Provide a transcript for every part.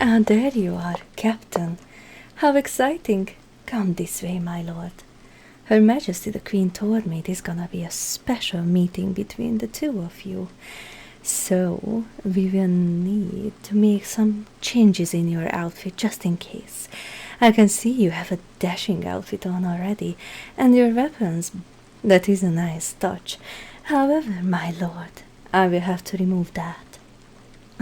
Ah, there you are, Captain. How exciting! Come this way, my lord. Her Majesty the Queen told me it is gonna be a special meeting between the two of you. So, we will need to make some changes in your outfit just in case. I can see you have a dashing outfit on already, and your weapons. That is a nice touch. However, my lord, I will have to remove that.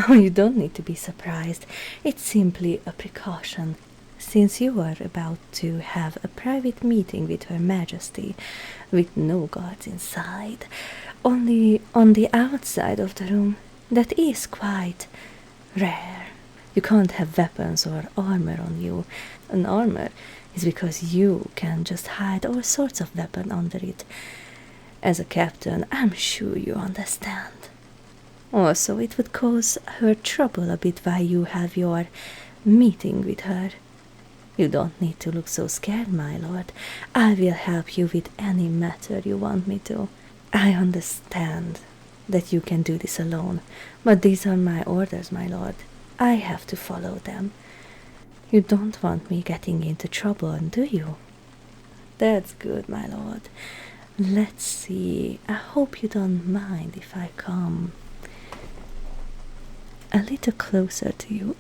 Oh, you don't need to be surprised. It's simply a precaution. Since you are about to have a private meeting with Her Majesty, with no guards inside, only on the outside of the room, that is quite rare. You can't have weapons or armor on you. An armor is because you can just hide all sorts of weapons under it. As a captain, I'm sure you understand. Also, it would cause her trouble a bit while you have your meeting with her. You don't need to look so scared, my lord. I will help you with any matter you want me to. I understand that you can do this alone, but these are my orders, my lord. I have to follow them. You don't want me getting into trouble, do you? That's good, my lord. Let's see. I hope you don't mind if I come a little closer to you.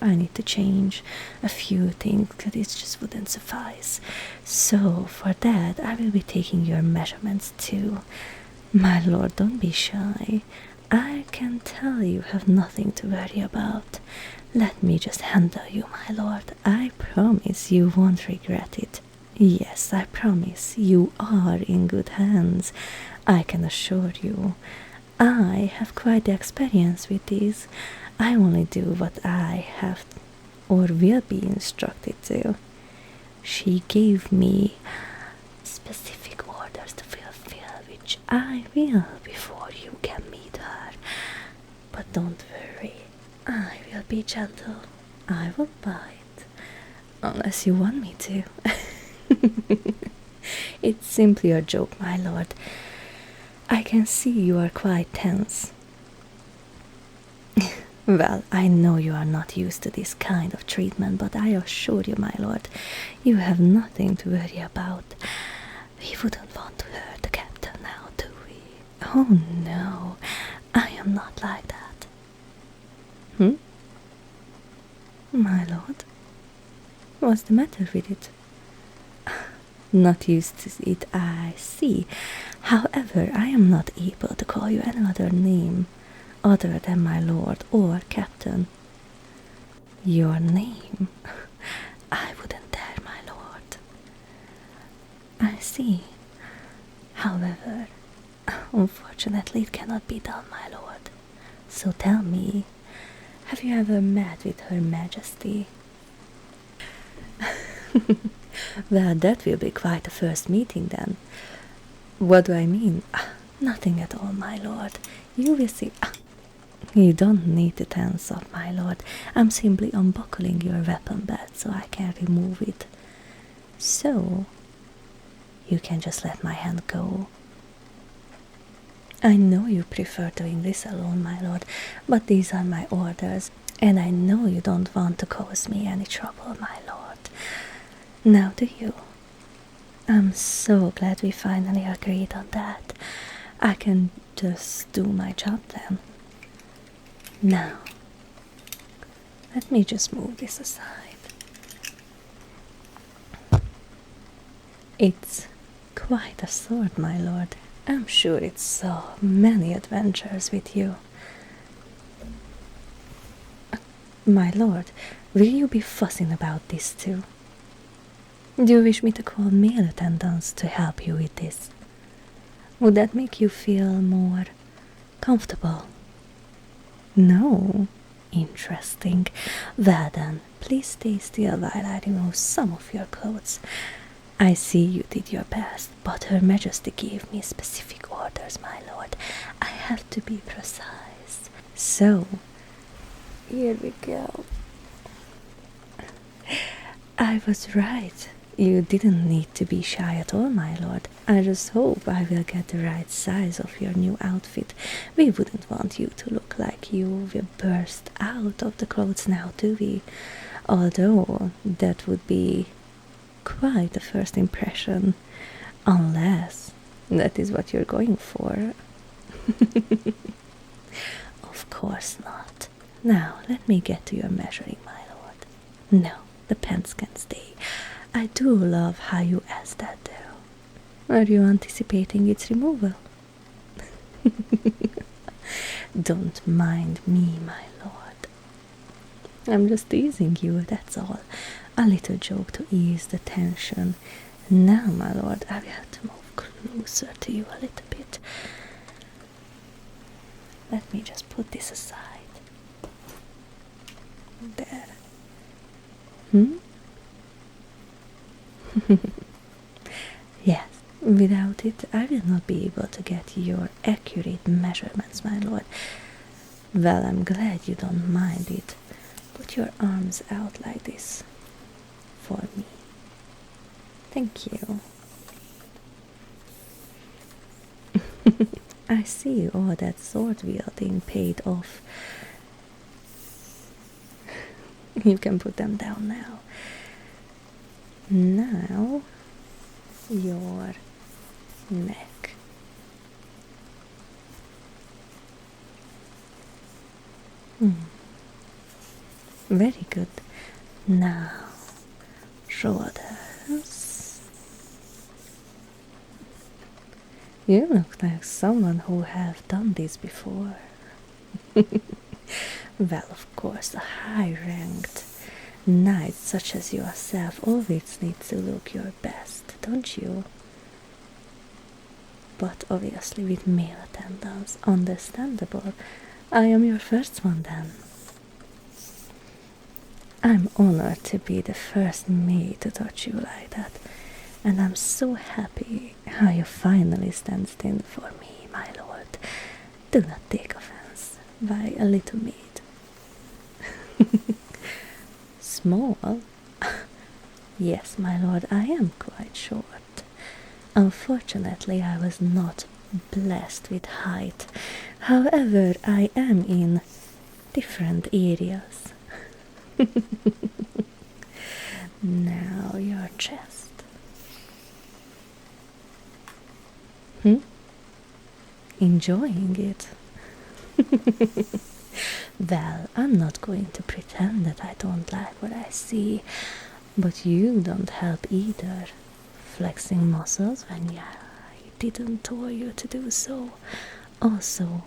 I need to change a few things because it just wouldn't suffice. So, for that, I will be taking your measurements too. My lord, don't be shy. I can tell you have nothing to worry about. Let me just handle you, my lord. I promise you won't regret it. Yes, I promise you are in good hands. I can assure you. I have quite the experience with these. I only do what I have or will be instructed to. She gave me specific orders to fulfill, which I will before you can meet her. But don't worry, I will be gentle. I will bite, unless you want me to. It's simply a joke, my lord. I can see you are quite tense. Well, I know you are not used to this kind of treatment, but I assure you, my lord, you have nothing to worry about. We wouldn't want to hurt the captain now, do we? Oh no, I am not like that. My lord? What's the matter with it? Not used to it, I see. However, I am not able to call you any other name other than my lord or captain. Your name? I wouldn't dare, my lord. I see. However, unfortunately it cannot be done, my lord. So tell me, have you ever met with Her Majesty? Well, that will be quite a first meeting then. What do I mean? Nothing at all, my lord. You will see. You don't need to tense up, my lord. I'm simply unbuckling your weapon belt so I can remove it. So, you can just let my hand go. I know you prefer doing this alone, my lord, but these are my orders, and I know you don't want to cause me any trouble, my lord. Now do you? I'm so glad we finally agreed on that. I can just do my job then. Now, let me just move this aside. It's quite a sword, my lord. I'm sure it's so many adventures with you. My lord, will you be fussing about this too? Do you wish me to call male attendants to help you with this? Would that make you feel more comfortable? No? Interesting. Well then, please stay still while I remove some of your clothes. I see you did your best, but Her Majesty gave me specific orders, my lord. I have to be precise. So, here we go. I was right. You didn't need to be shy at all, my lord. I just hope I will get the right size of your new outfit. We wouldn't want you to look like you will burst out of the clothes now, do we? Although that would be quite a first impression, unless that is what you're going for. Of course not. Now, let me get to your measuring, my lord. No, the pants can stay. I do love how you asked that, though. Are you anticipating its removal? Don't mind me, my lord. I'm just teasing you, that's all. A little joke to ease the tension. Now, my lord, I will have to move closer to you a little bit. Let me just put this aside. There. Yes, without it, I will not be able to get your accurate measurements, my lord. Well, I'm glad you don't mind it. Put your arms out like this for me. Thank you. I see all that sword wielding paid off. You can put them down now. Now, your neck. Very good. Now, shoulders. You look like someone who have done this before. Well, of course, a high-ranked knight such as yourself always needs to look your best, don't you? But obviously with male attendants, understandable. I am your first one then. I'm honored to be the first maid to touch you like that, and I'm so happy how you finally stand still for me, my lord. Do not take offense by a little maid. Small? Yes, my lord, I am quite short. Unfortunately, I was not blessed with height. However, I am in different areas. Now, your chest. Enjoying it? Well, I'm not going to pretend that I don't like what I see, but you don't help either. Flexing muscles when I didn't tell you to do so. Also,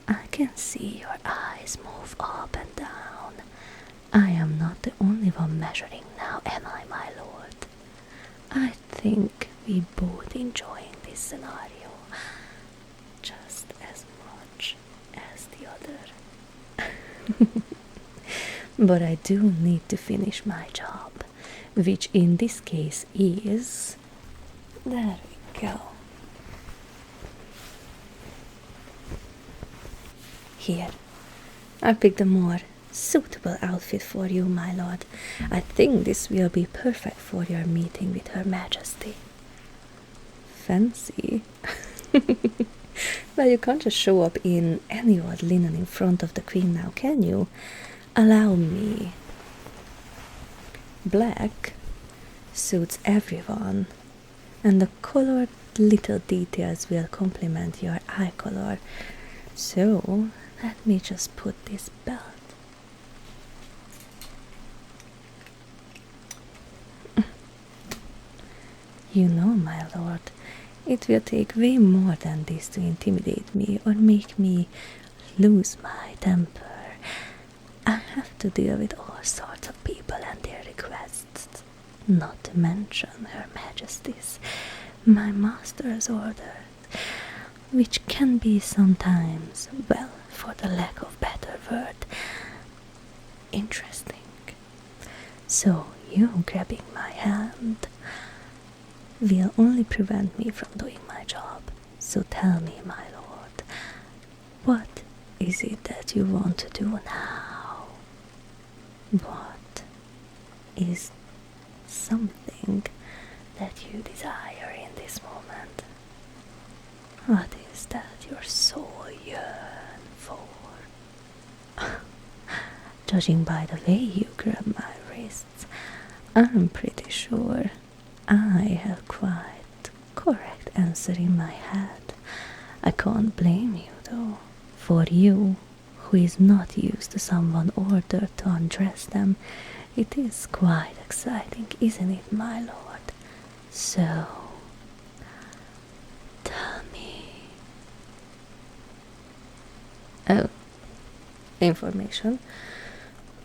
I can see your eyes move up and down. I am not the only one measuring now, am I, my lord? I think we both enjoying this scenario just as much as the other. But I do need to finish my job, which in this case is... There we go. Here, I picked a more suitable outfit for you, my lord. I think this will be perfect for your meeting with Her Majesty. Fancy? Well, you can't just show up in any old linen in front of the queen now, can you? Allow me. Black suits everyone, and the colored little details will complement your eye color. So, let me just put this belt. You know, my lord, it will take way more than this to intimidate me or make me lose my temper. I have to deal with all sorts of people and their requests, not to mention Her Majesty's, my master's orders, which can be sometimes, well, for the lack of better word, interesting. So you grabbing my hand will only prevent me from doing my job. So tell me, my lord, what is it that you want to do now? What is something that you desire in this moment? What is that your soul yearns for? Judging by the way you grab my wrists, I'm pretty sure I have quite correct answer in my head. I can't blame you though. For you, who is not used to someone ordered to undress them, it is quite exciting, isn't it, my lord? So, tell me. Oh, information.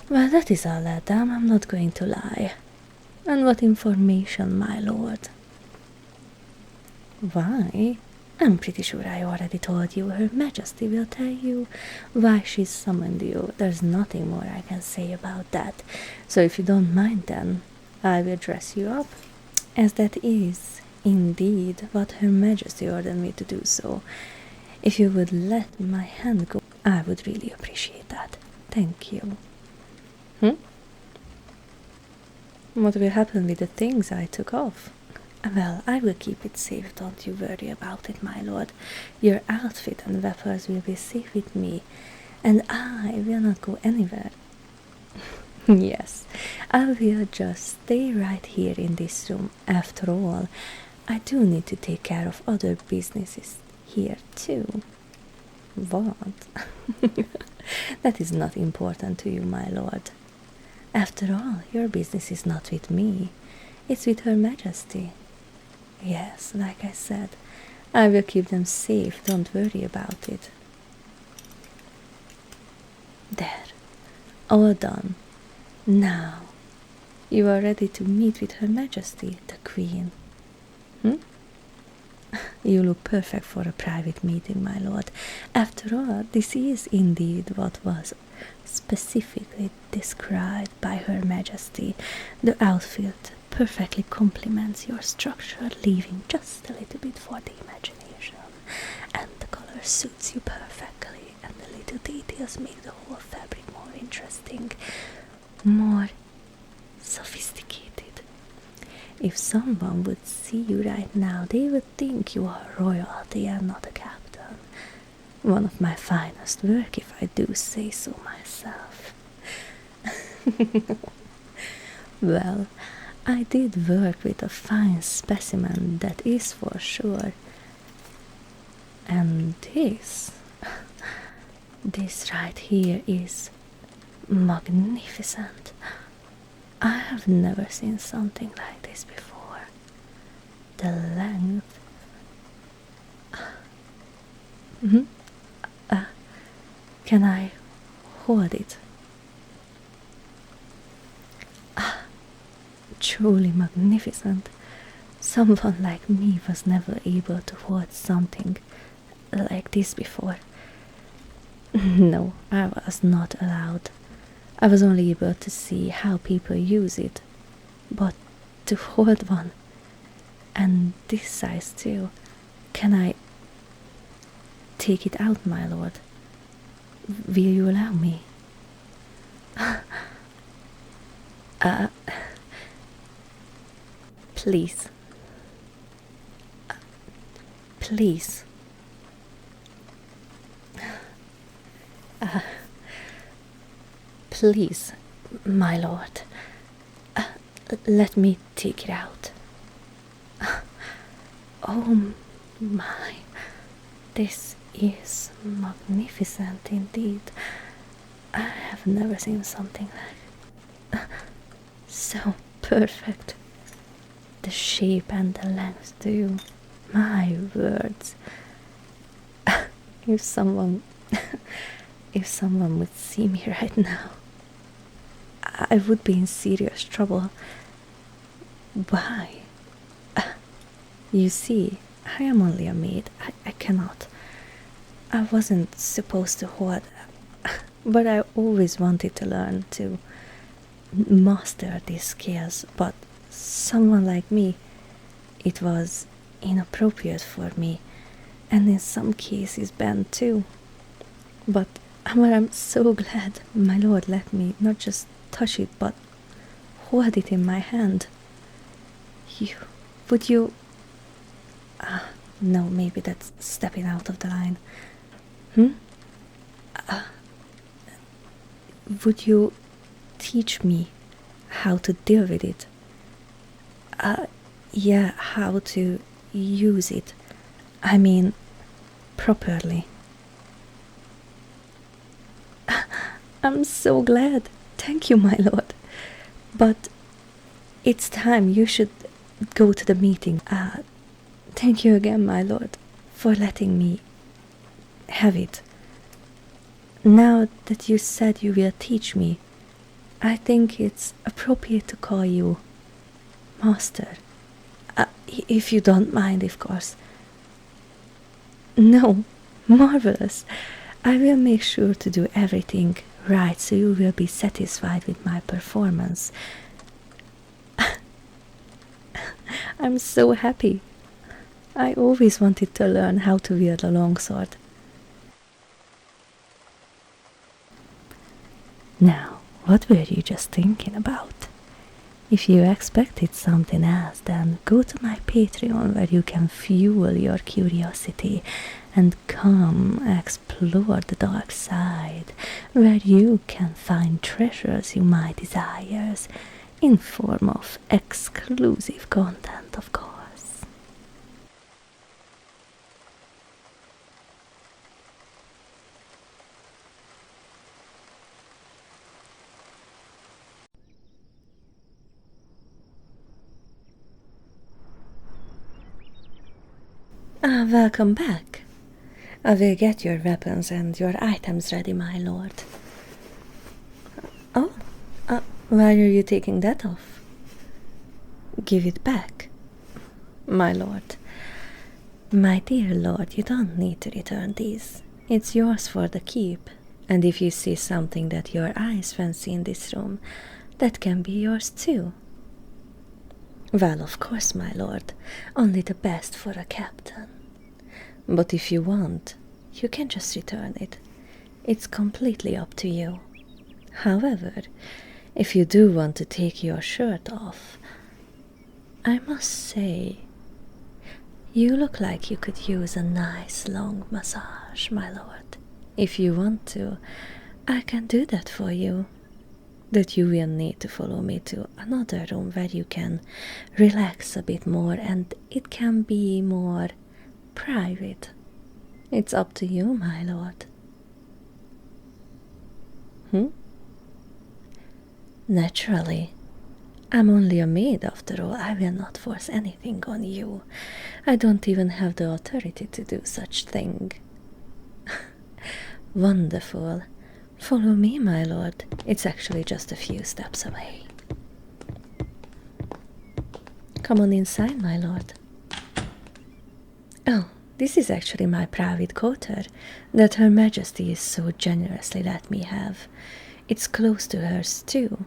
Well, that is all that damn, I'm not going to lie. And what information, my lord? Why? I'm pretty sure I already told you. Her Majesty will tell you why she summoned you. There's nothing more I can say about that. So if you don't mind then, I will dress you up, as that is indeed what Her Majesty ordered me to do so. If you would let my hand go, I would really appreciate that. Thank you. What will happen with the things I took off? Well, I will keep it safe, don't you worry about it, my lord. Your outfit and weapons will be safe with me, and I will not go anywhere. Yes, I will just stay right here in this room. After all, I do need to take care of other businesses here too. What? That is not important to you, my lord. After all, your business is not with me, it's with Her Majesty. Yes, like I said, I will keep them safe, don't worry about it. There, all done. Now, you are ready to meet with Her Majesty, the Queen. You look perfect for a private meeting, my lord. After all, this is indeed what was specifically described by Her Majesty. The outfit perfectly complements your structure, leaving just a little bit for the imagination. And the color suits you perfectly, and the little details make the whole fabric more interesting, more sophisticated. If someone would see you right now, they would think you are royalty and not a captain. One of my finest work, if I do say so myself. Well, I did work with a fine specimen, that is for sure. And this right here is magnificent. I have never seen something like this before. The length. Can I hold it? Truly magnificent. Someone like me was never able to hold something like this before. No, I was not allowed. I was only able to see how people use it, but to hold one, and this size too, can I take it out, my lord? Will you allow me? Please. Please. Please, my lord, let me take it out. Oh my, this is magnificent indeed. I have never seen something like so perfect. The shape and the length too. My words. If someone would see me right now, I would be in serious trouble. Why? You see, I am only a maid. I cannot. I wasn't supposed to hold, but I always wanted to learn to master these skills. But someone like me, it was inappropriate for me, and in some cases banned too. But I'm so glad my lord let me not just touch it, but hold it in my hand. You. Would you. No, maybe that's stepping out of the line. Hmm? Would you teach me how to deal with it? Yeah, how to use it. I mean, properly. I'm so glad. Thank you, my lord. But it's time you should go to the meeting. Thank you again, my lord, for letting me have it. Now that you said you will teach me, I think it's appropriate to call you Master. If you don't mind, of course. No, marvelous. I will make sure to do everything right so you will be satisfied with my performance. I'm so happy. I always wanted to learn how to wield a longsword. Now, what were you just thinking about? If you expected something else, then go to my Patreon where you can fuel your curiosity and come explore the dark side, where you can find treasures you might desire in form of exclusive content, of course. Welcome back. I will get your weapons and your items ready, my lord. Oh, why are you taking that off? Give it back, my lord. My dear lord, you don't need to return these. It's yours for the keep. And if you see something that your eyes fancy in this room, that can be yours too. Well, of course, my lord. Only the best for a captain. But if you want, you can just return it. It's completely up to you. However, if you do want to take your shirt off, I must say, you look like you could use a nice long massage, my lord. If you want to, I can do that for you. That you will need to follow me to another room where you can relax a bit more and it can be more private. It's up to you, my lord. Naturally. I'm only a maid after all. I will not force anything on you. I don't even have the authority to do such thing. Wonderful. Follow me, my lord. It's actually just a few steps away. Come on inside, my lord. Oh, this is actually my private quarter that Her Majesty is so generously let me have. It's close to hers too,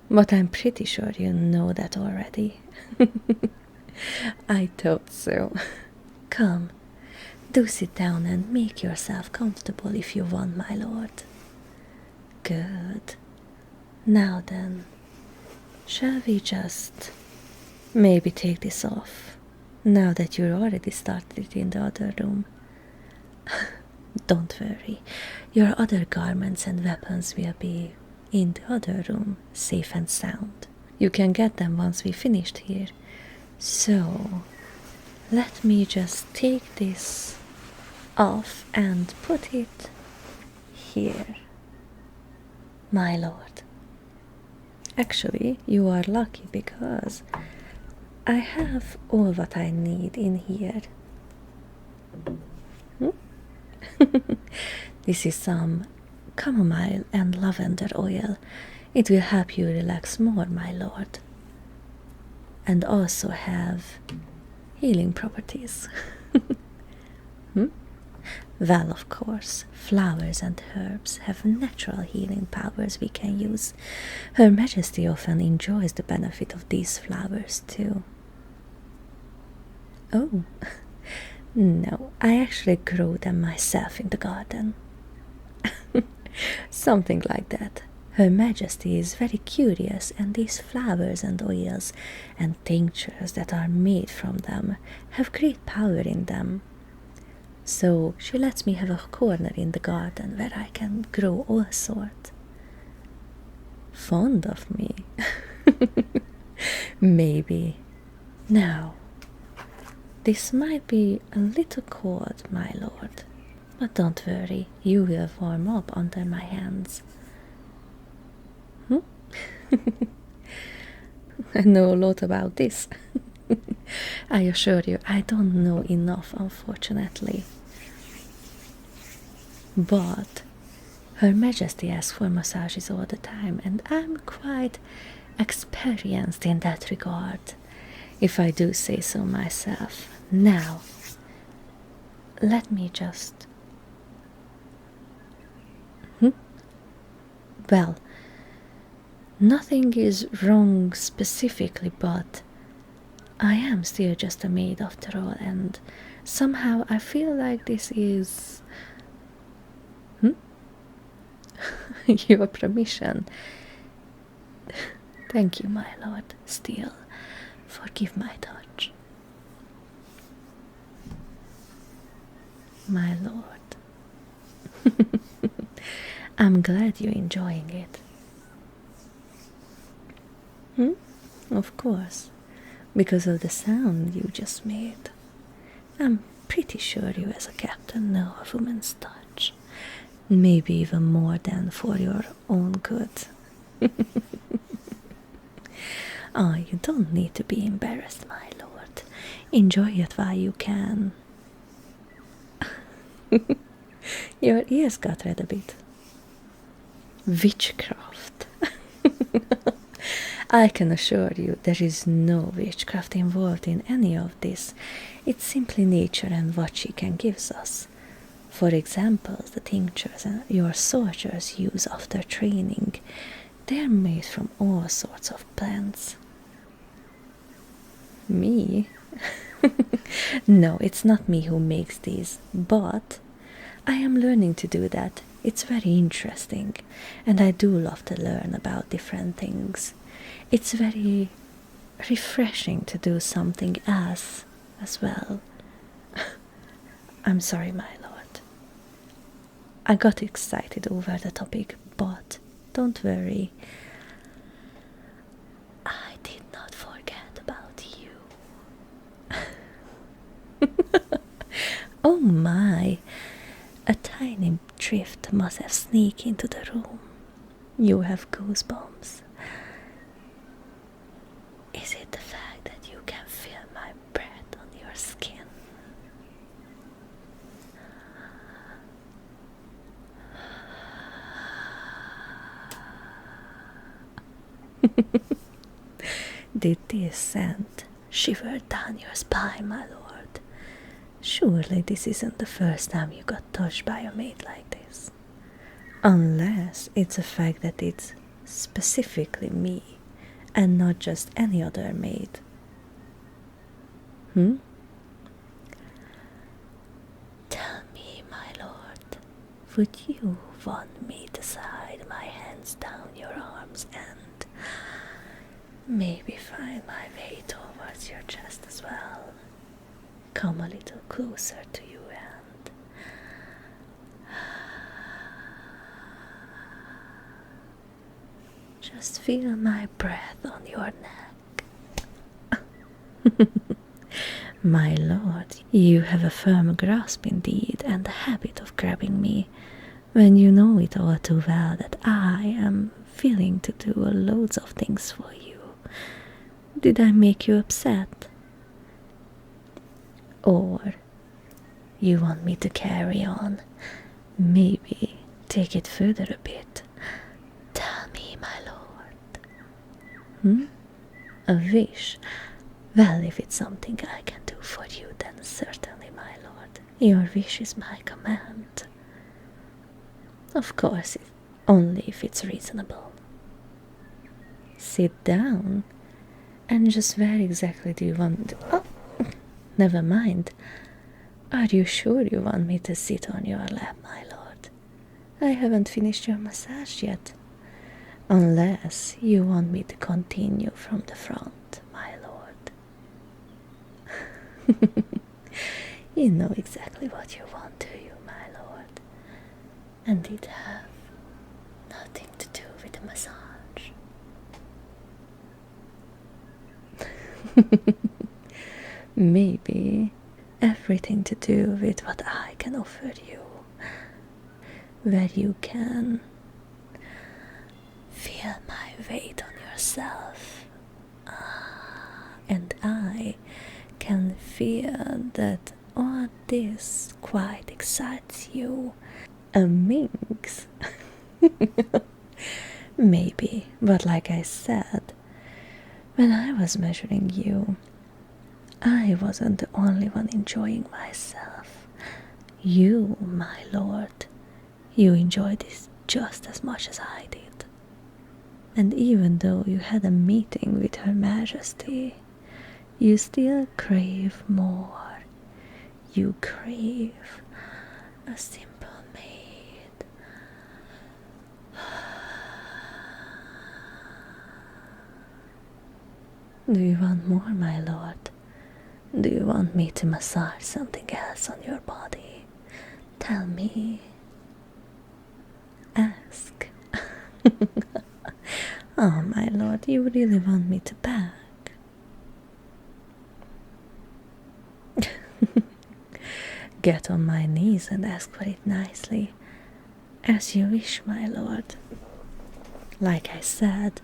but I'm pretty sure you know that already. I thought so. Come, do sit down and make yourself comfortable if you want, my lord. Good. Now then, shall we just maybe take this off, now that you already started in the other room? Don't worry, your other garments and weapons will be in the other room, safe and sound. You can get them once we finished here. So, let me just take this off and put it here, my lord. Actually, you are lucky because I have all what I need in here. This is some chamomile and lavender oil. It will help you relax more, my lord. And also have healing properties. Well, of course, flowers and herbs have natural healing powers we can use. Her Majesty often enjoys the benefit of these flowers too. Oh, no, I actually grow them myself in the garden. Something like that. Her Majesty is very curious, and these flowers and oils and tinctures that are made from them have great power in them. So she lets me have a corner in the garden where I can grow all sorts. Fond of me? Maybe. Now, this might be a little cold, my lord, but don't worry, you will warm up under my hands. I know a lot about this. I assure you, I don't know enough, unfortunately. But Her Majesty asks for massages all the time, and I'm quite experienced in that regard, if I do say so myself. Now, let me just... Well, nothing is wrong specifically, but I am still just a maid after all, and somehow I feel like this is... Your permission. Thank you, my lord. Still, forgive my touch. My lord. I'm glad you're enjoying it. Of course, because of the sound you just made. I'm pretty sure you as a captain know a woman's touch. Maybe even more than for your own good. Oh, you don't need to be embarrassed, my lord. Enjoy it while you can. Your ears got red a bit. Witchcraft. I can assure you there is no witchcraft involved in any of this. It's simply nature and what she can give us. For example, the tinctures your soldiers use after training, they're made from all sorts of plants. Me? No, it's not me who makes these, but I am learning to do that. It's very interesting, and I do love to learn about different things. It's very refreshing to do something else as well. I'm sorry, my lord. I got excited over the topic, but don't worry. I did not forget about you. Oh my! A tiny drift must have sneaked into the room. You have goosebumps. Is it the fact that you can feel my breath on your skin? Did this scent shiver down your spine, my lord? Surely this isn't the first time you got touched by a maid like this. Unless it's a fact that it's specifically me, and not just any other maid. Tell me, my lord, would you want me to slide my hands down your arms and maybe find my way towards your chest as well? Come a little closer to you and... Just feel my breath on your neck. My lord, you have a firm grasp indeed, and the habit of grabbing me, when you know it all too well that I am willing to do loads of things for you. Did I make you upset? Or you want me to carry on? Maybe take it further a bit. Tell me, my lord. A wish? Well, if it's something I can do for you, then certainly, my lord. Your wish is my command. Of course, only if it's reasonable. Sit down. And just where exactly do you want... Oh, never mind. Are you sure you want me to sit on your lap, my lord? I haven't finished your massage yet. Unless you want me to continue from the front, my lord. You know exactly what you want, do you, my lord? And it have nothing to do with the massage. Maybe everything to do with what I can offer you, where you can feel my weight on yourself, and I can feel that all this quite excites you. A minx? Maybe, but like I said, when I was measuring you, I wasn't the only one enjoying myself. You, my lord, you enjoyed this just as much as I did. And even though you had a meeting with Her Majesty, you still crave more. You crave a simple maid. Do you want more, my lord? Do you want me to massage something else on your body? Tell me. Ask. Oh, my lord, you really want me to back? Get on my knees and ask for it nicely. As you wish, my lord. Like I said,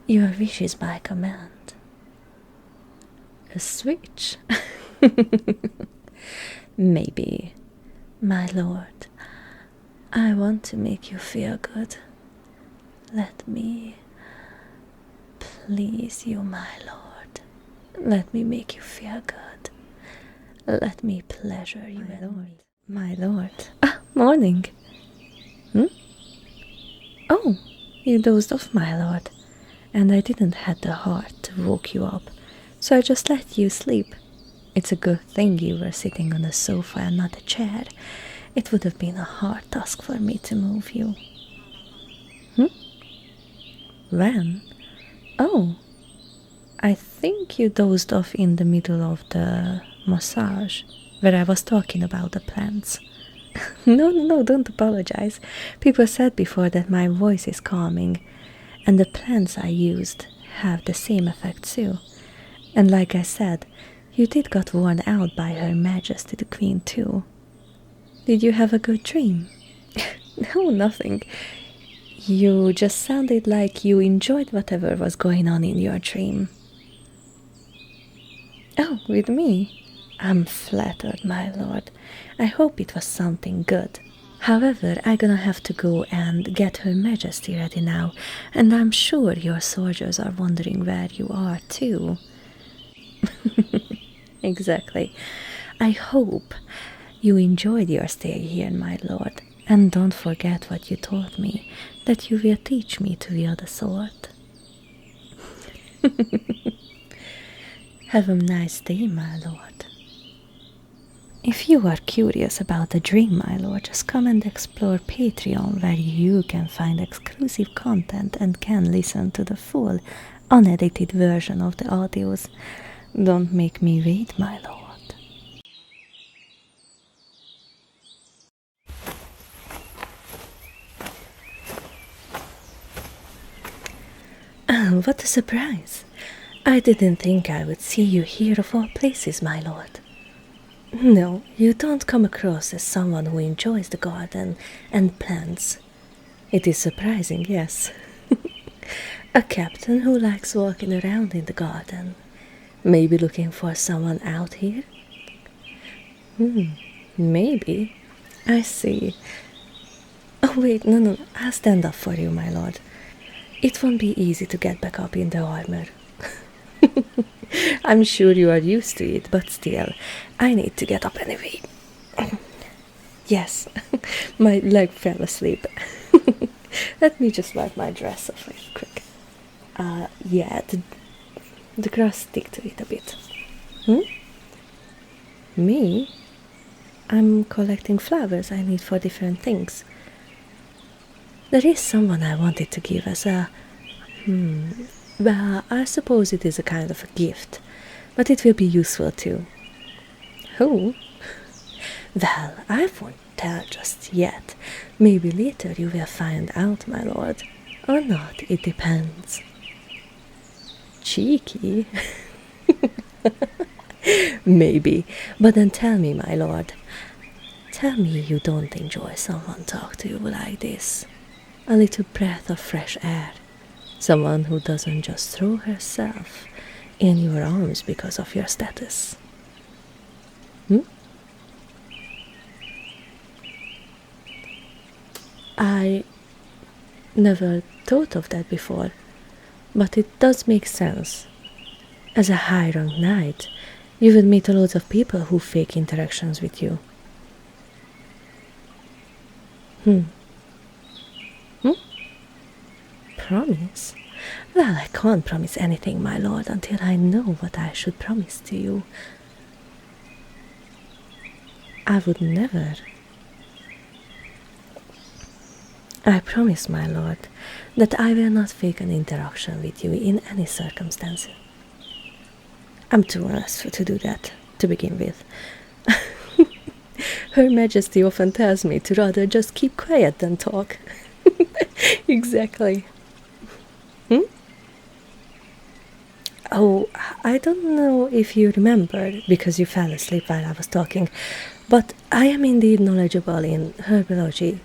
your wish is my command. A switch? Maybe, my lord. I want to make you feel good. Let me please you, my lord. Let me make you feel good. Let me pleasure you, my lord. My lord. Ah, morning. Oh, you dozed off, my lord, and I didn't have the heart to woke you up, so I just let you sleep. It's a good thing you were sitting on a sofa and not a chair. It would have been a hard task for me to move you. When? Oh, I think you dozed off in the middle of the massage, where I was talking about the plants. No, don't apologize. People said before that my voice is calming, and the plants I used have the same effect too. And like I said, you did got worn out by Her Majesty the Queen too. Did you have a good dream? No, nothing. You just sounded like you enjoyed whatever was going on in your dream. Oh, with me? I'm flattered, my lord. I hope it was something good. However, I'm gonna have to go and get Her Majesty ready now, and I'm sure your soldiers are wondering where you are too. Exactly. I hope you enjoyed your stay here, my lord, and don't forget what you taught me, that you will teach me to wield the sword. Have a nice day, my lord. If you are curious about the dream, my lord, just come and explore Patreon, where you can find exclusive content and can listen to the full, unedited version of the audios. Don't make me wait, my lord. Oh, what a surprise! I didn't think I would see you here of all places, my lord. No, you don't come across as someone who enjoys the garden and plants. It is surprising, yes. A captain who likes walking around in the garden. Maybe looking for someone out here? Maybe. I see. Oh, wait, no, I'll stand up for you, my lord. It won't be easy to get back up in the armor. I'm sure you are used to it, but still, I need to get up anyway. Yes, my leg fell asleep. Let me just wipe my dress off real quick. Yeah, the grass stick to it a bit. Me? I'm collecting flowers I need for different things. There is someone I wanted to give as a. Well, I suppose it is a kind of a gift, but it will be useful too. Who? Well, I won't tell just yet. Maybe later you will find out, my lord. Or not, it depends. Cheeky? Maybe, but then tell me, my lord. Tell me you don't enjoy someone talk to you like this. A little breath of fresh air. Someone who doesn't just throw herself in your arms because of your status. I never thought of that before, but it does make sense. As a high-ranked knight, you would meet a lot of people who fake interactions with you. Promise? Well, I can't promise anything, my lord, until I know what I should promise to you. I would never. I promise, my lord, that I will not fake an interaction with you in any circumstance. I'm too honest to do that, to begin with. Her Majesty often tells me to rather just keep quiet than talk. Exactly. Oh, I don't know if you remembered, because you fell asleep while I was talking, but I am indeed knowledgeable in herbology.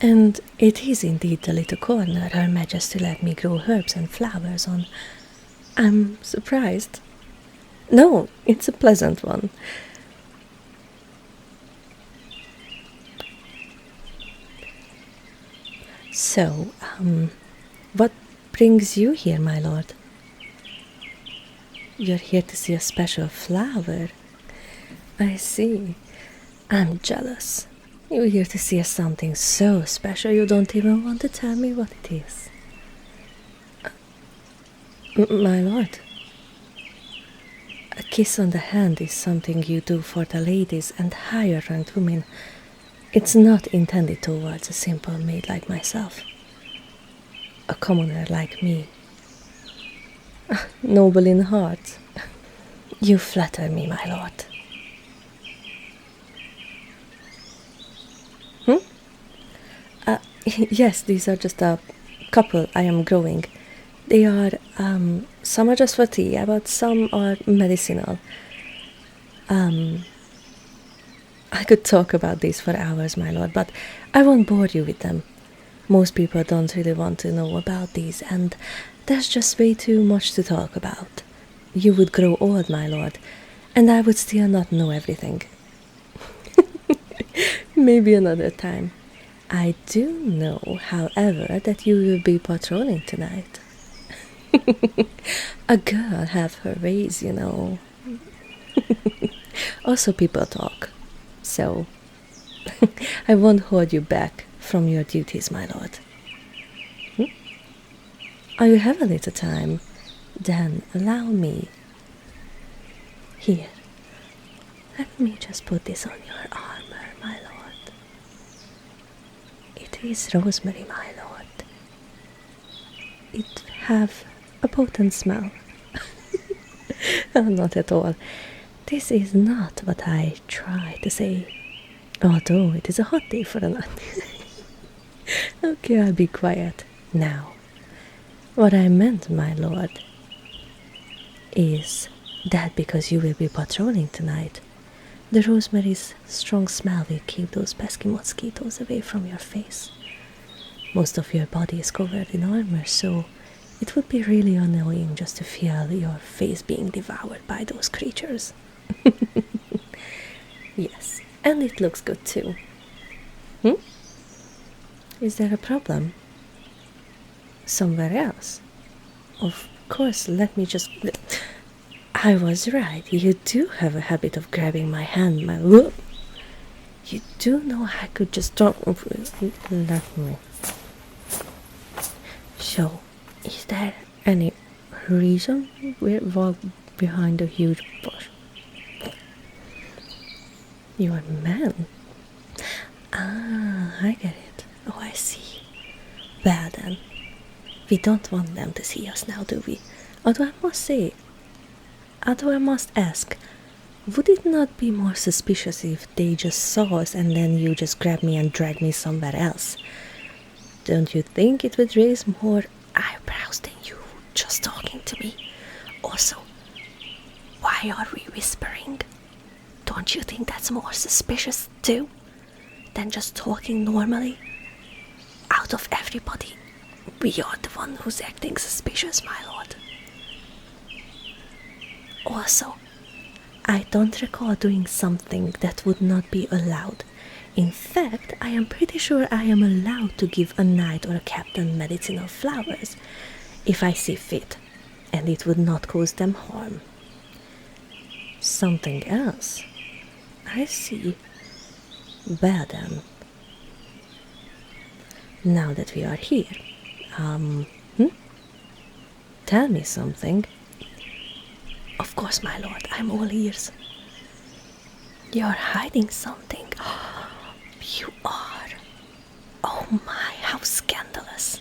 And it is indeed the little corner Her Majesty let me grow herbs and flowers on. I'm surprised. No, it's a pleasant one. So, what brings you here, my lord? You're here to see a special flower. I see. I'm jealous. You're here to see something so special you don't even want to tell me what it is. My lord, a kiss on the hand is something you do for the ladies and higher ranked women. It's not intended towards a simple maid like myself. A commoner like me. Noble in heart. You flatter me, my lord. Yes, these are just a couple I am growing. They are, some are just for tea, but some are medicinal. I could talk about these for hours, my lord, but I won't bore you with them. Most people don't really want to know about these, and there's just way too much to talk about. You would grow old, my lord, and I would still not know everything. Maybe another time. I do know, however, that you will be patrolling tonight. A girl have her ways, you know. Also, people talk, so I won't hold you back from your duties, my lord. Are you have a little time? Then allow me. Here, let me just put this on your armor, my lord. It is rosemary, my lord. It have a potent smell. Not at all. This is not what I try to say, although it is a hot day for a nut. Okay, I'll be quiet now. What I meant, my lord, is that because you will be patrolling tonight, the rosemary's strong smell will keep those pesky mosquitoes away from your face. Most of your body is covered in armor, so it would be really annoying just to feel your face being devoured by those creatures. Yes, and it looks good too. Is there a problem? Somewhere else? Of course, let me just... I was right. You do have a habit of grabbing my hand, my... You do know I could just drop... Let me... So, is there any reason we walk behind a huge bush? You're a man. Ah, I get it. Oh, I see. Well then, we don't want them to see us now, do we? Although I must ask, would it not be more suspicious if they just saw us and then you just grab me and drag me somewhere else? Don't you think it would raise more eyebrows than you just talking to me? Also, why are we whispering? Don't you think that's more suspicious too than just talking normally? Out of everybody, we are the one who's acting suspicious, my lord. Also, I don't recall doing something that would not be allowed. In fact, I am pretty sure I am allowed to give a knight or a captain medicinal flowers if I see fit, and it would not cause them harm. Something else? I see. Well then, now that we are here, tell me something. Of course, my lord, I'm all ears. You're hiding something. You are. Oh my, how scandalous.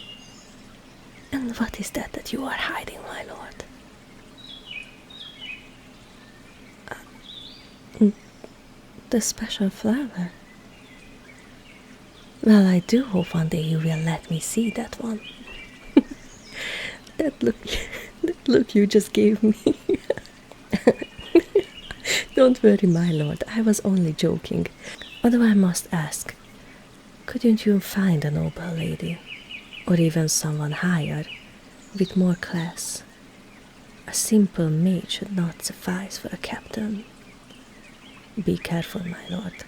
And what is that you are hiding, my lord? The special flower. Well, I do hope one day you will let me see that one. that look you just gave me. Don't worry, my lord, I was only joking. Although I must ask, couldn't you find a noble lady, or even someone higher, with more class? A simple maid should not suffice for a captain. Be careful, my lord.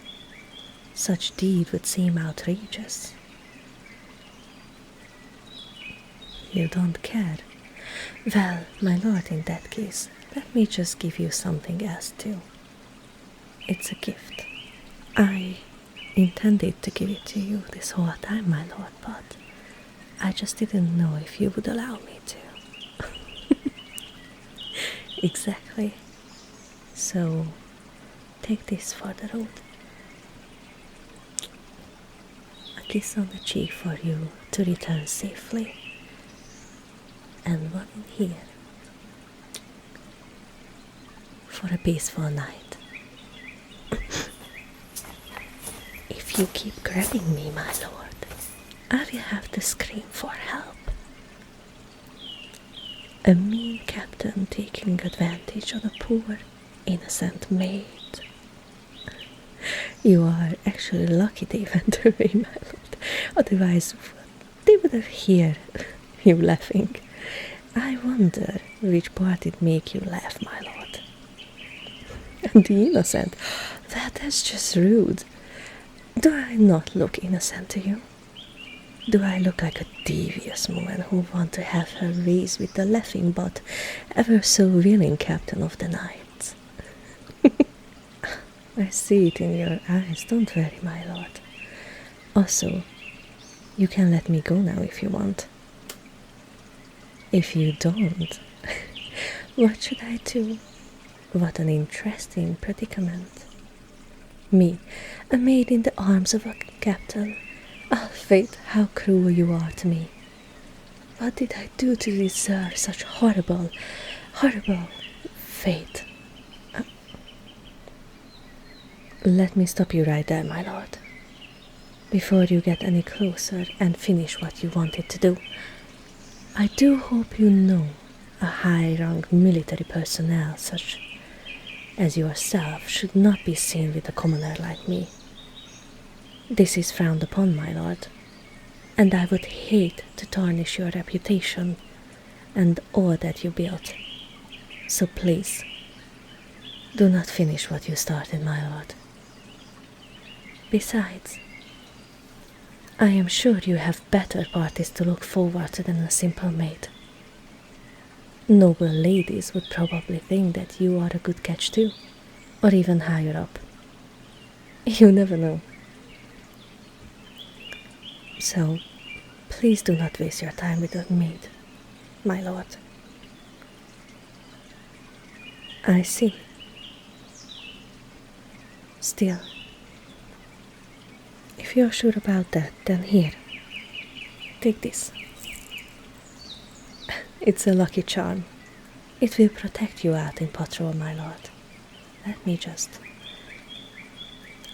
Such deed would seem outrageous. You don't care? Well, my lord, in that case, let me just give you something else too. It's a gift. I intended to give it to you this whole time, my lord, but I just didn't know if you would allow me to. Exactly. So, take this for the road. A kiss on the cheek for you to return safely. And one in here for a peaceful night. If you keep grabbing me, my lord, I will have to scream for help. A mean captain taking advantage of a poor, innocent maid. You are actually lucky they went away, my lord. Otherwise, they would have heard you laughing. I wonder which part did make you laugh, my lord. The innocent? That's just rude. Do I not look innocent to you? Do I look like a devious woman who want to have her race with the laughing but ever so willing captain of the night? I see it in your eyes, don't worry, my lord. Also, you can let me go now if you want. If you don't, what should I do? What an interesting predicament. Me, a maid in the arms of a captain. Ah, fate, how cruel you are to me. What did I do to deserve such horrible fate? Let me stop you right there, my lord. Before you get any closer and finish what you wanted to do, I do hope you know a high-ranked military personnel such as yourself should not be seen with a commoner like me. This is frowned upon, my lord, and I would hate to tarnish your reputation and all that you built. So please, do not finish what you started, my lord. Besides, I am sure you have better parties to look forward to than a simple maid. Noble ladies would probably think that you are a good catch too, or even higher up. You never know. So, please do not waste your time with a maid, my lord. I see. Still, if you're sure about that, then here. Take this. It's a lucky charm. It will protect you out in patrol, my lord. Let me just...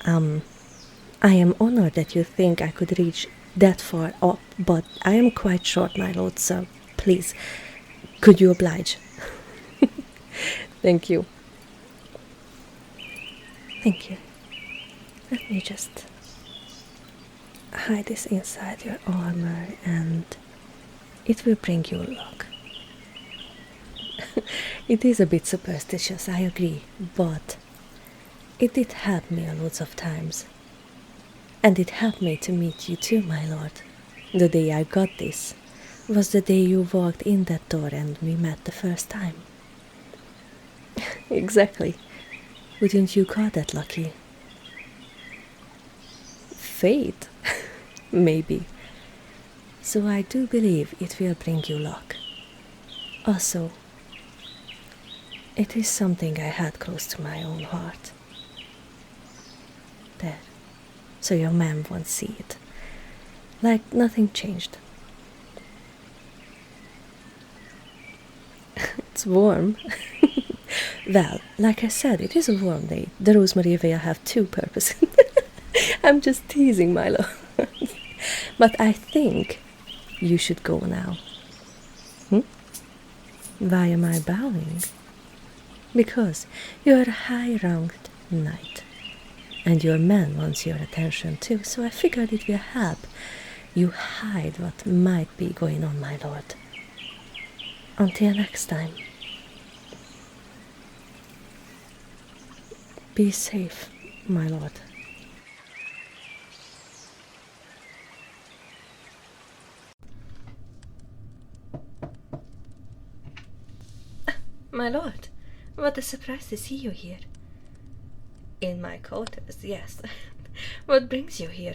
I am honored that you think I could reach that far up, but I am quite short, my lord, so please, could you oblige? Thank you. Thank you. Let me just hide this inside your armor and it will bring you luck. It is a bit superstitious, I agree, but it did help me a lot of times. And it helped me to meet you too, my lord. The day I got this was the day you walked in that door and we met the first time. Exactly. Wouldn't you call that lucky? Fate? Maybe. So I do believe it will bring you luck. Also, it is something I had close to my own heart. There. So your man won't see it. Like nothing changed. It's warm. Well, like I said, it is a warm day. The rosemary will have two purposes. I'm just teasing, Milo. But I think you should go now. Why am I bowing? Because you're a high-ranked knight. And your man wants your attention too, so I figured it will help you hide what might be going on, my lord. Until next time. Be safe, my lord. My lord, what a surprise to see you here. In my quarters, yes. What brings you here?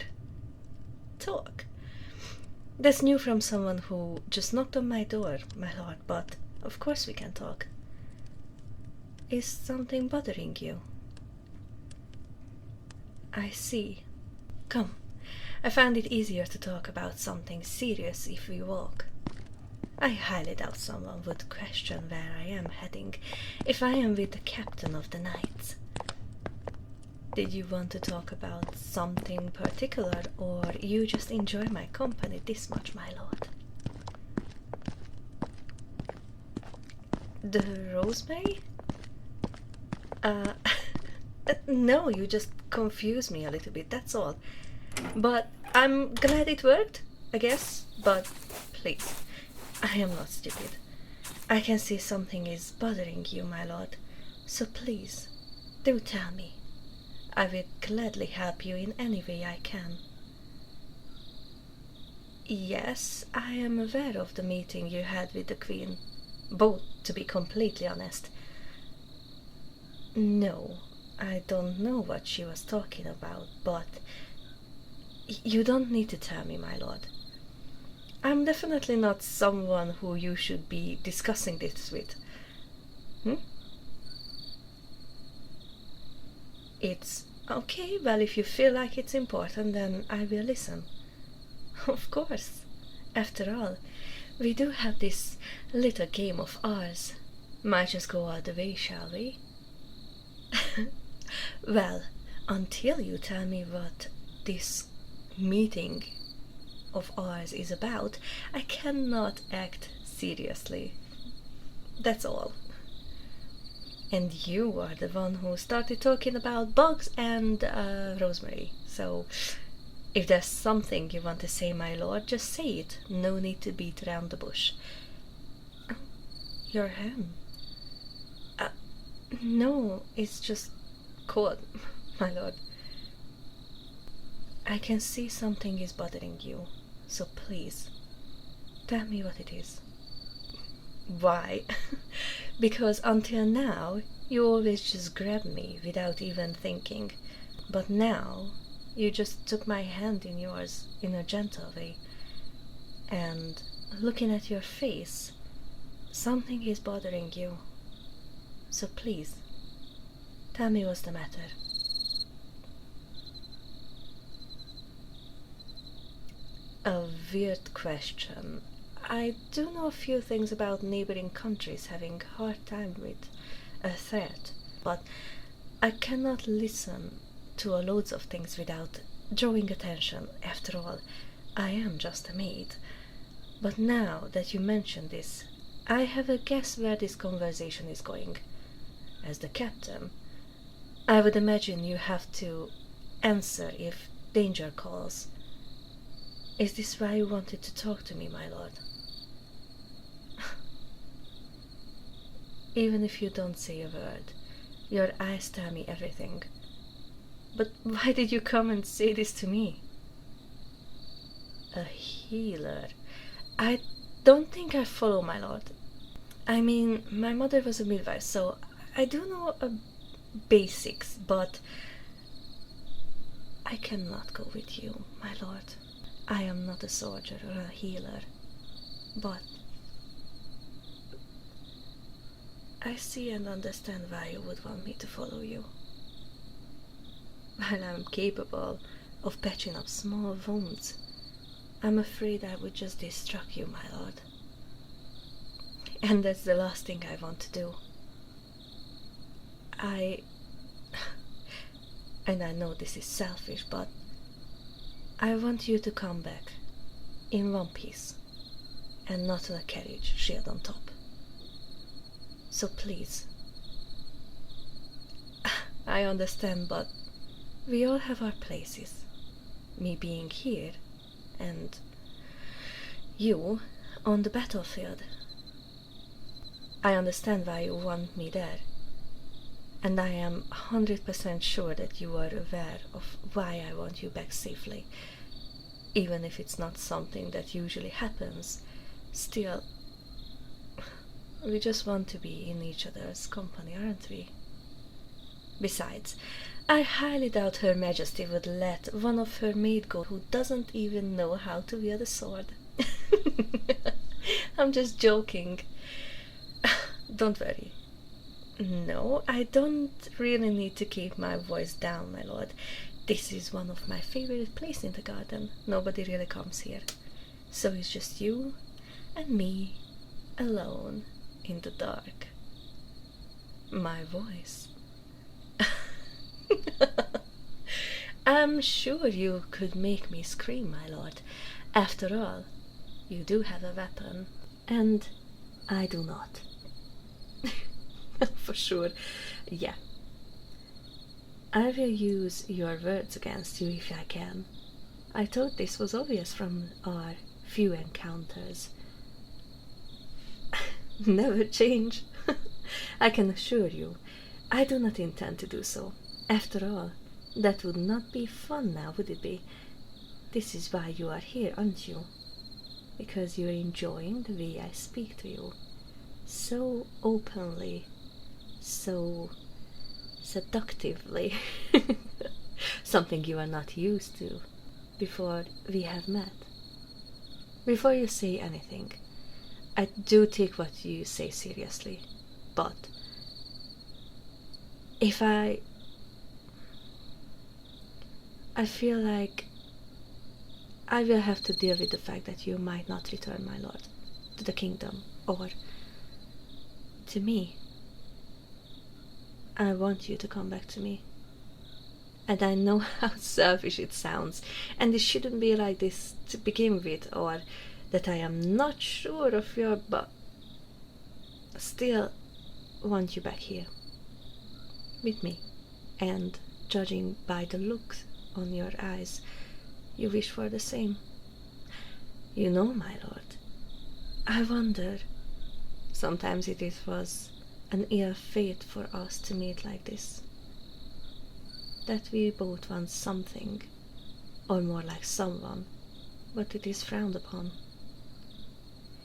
Talk. That's new from someone who just knocked on my door, my lord, but of course we can talk. Is something bothering you? I see. Come, I found it easier to talk about something serious if we walk. I highly doubt someone would question where I am heading if I am with the captain of the knights. Did you want to talk about something particular, or you just enjoy my company this much, my lord? The rosemary? No, you just confused me a little bit, that's all. But I'm glad it worked, I guess, but please, I am not stupid. I can see something is bothering you, my lord, so please, do tell me. I will gladly help you in any way I can. Yes, I am aware of the meeting you had with the Queen. Both, to be completely honest. No, I don't know what she was talking about, but you don't need to tell me, my lord. I'm definitely not someone who you should be discussing this with. It's okay, well, if you feel like it's important, then I will listen. Of course. After all, we do have this little game of ours. Might just go all the way, shall we? Well, until you tell me what this meeting of ours is about, I cannot act seriously. That's all. And you are the one who started talking about bugs and rosemary, so if there's something you want to say, my lord, just say it. No need to beat around the bush. Your hand? No, it's just cold, my lord. I can see something is bothering you, so please, tell me what it is. Why? Because until now, you always just grabbed me without even thinking. But now, you just took my hand in yours in a gentle way. And looking at your face, something is bothering you. So please, tell me what's the matter. A weird question. I do know a few things about neighboring countries having hard time with a threat, but I cannot listen to a loads of things without drawing attention. After all, I am just a maid. But now that you mention this, I have a guess where this conversation is going. As the captain, I would imagine you have to answer if danger calls. Is this why you wanted to talk to me, my lord? Even if you don't say a word, your eyes tell me everything. But why did you come and say this to me? A healer? I don't think I follow, my lord. I mean, my mother was a midwife, so I do know basics, but I cannot go with you, my lord. I am not a soldier or a healer, but I see and understand why you would want me to follow you. While I'm capable of patching up small wounds, I'm afraid I would just distract you, my lord. And that's the last thing I want to do. And I know this is selfish, but I want you to come back in one piece and not in a carriage shield on top. So please. I understand, but we all have our places. Me being here and you on the battlefield. I understand why you want me there, and I am 100% sure that you are aware of why I want you back safely. Even if it's not something that usually happens, still, we just want to be in each other's company, aren't we? Besides, I highly doubt Her Majesty would let one of her maid go who doesn't even know how to wield a sword. I'm just joking. Don't worry. No, I don't really need to keep my voice down, my lord. This is one of my favorite places in the garden. Nobody really comes here. So it's just you and me, alone, in the dark. My voice. I'm sure you could make me scream, my lord. After all, you do have a weapon, and I do not. For sure, yeah. I will use your words against you if I can. I thought this was obvious from our few encounters. Never change. I can assure you, I do not intend to do so. After all, that would not be fun now, would it be? This is why you are here, aren't you? Because you're enjoying the way I speak to you. So openly, so seductively. Something you are not used to before we have met. Before you say anything, I do take what you say seriously, but if I feel like I will have to deal with the fact that you might not return, my lord, to the kingdom, or to me. I want you to come back to me. And I know how selfish it sounds, and it shouldn't be like this to begin with, or that I am not sure of your, but still want you back here with me. And judging by the looks on your eyes, you wish for the same. You know, my lord, I wonder, sometimes it was an ill fate for us to meet like this. That we both want something, or more like someone, but it is frowned upon.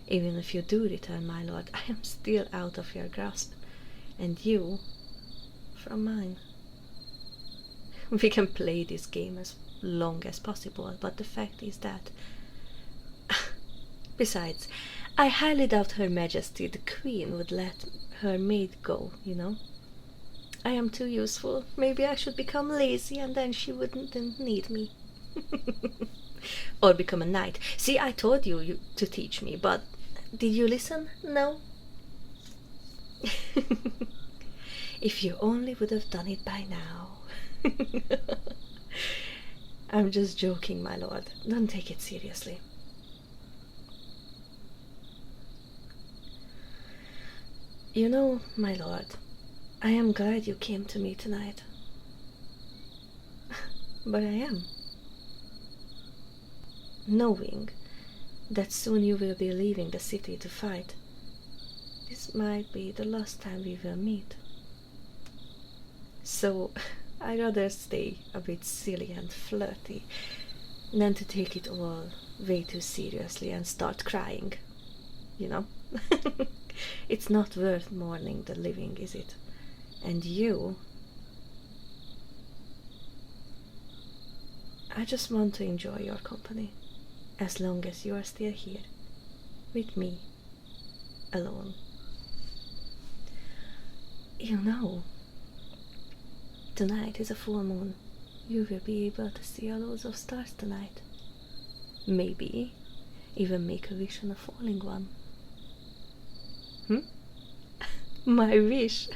Even if you do return, my lord, I am still out of your grasp, and you from mine. We can play this game as long as possible, but the fact is that... Besides, I highly doubt Her Majesty the Queen would let her maid go, you know. I am too useful. Maybe I should become lazy and then she wouldn't need me. Or become a knight. See, I told you to teach me, but did you listen? No? If you only would have done it by now. I'm just joking, my lord. Don't take it seriously. You know, my lord, I am glad you came to me tonight. But I am. Knowing that soon you will be leaving the city to fight, this might be the last time we will meet. So, I'd rather stay a bit silly and flirty than to take it all way too seriously and start crying. You know? It's not worth mourning the living, is it? And you... I just want to enjoy your company, as long as you are still here, with me, alone. You know, tonight is a full moon. You will be able to see a lot of stars tonight. Maybe even make a wish on a falling one. My wish?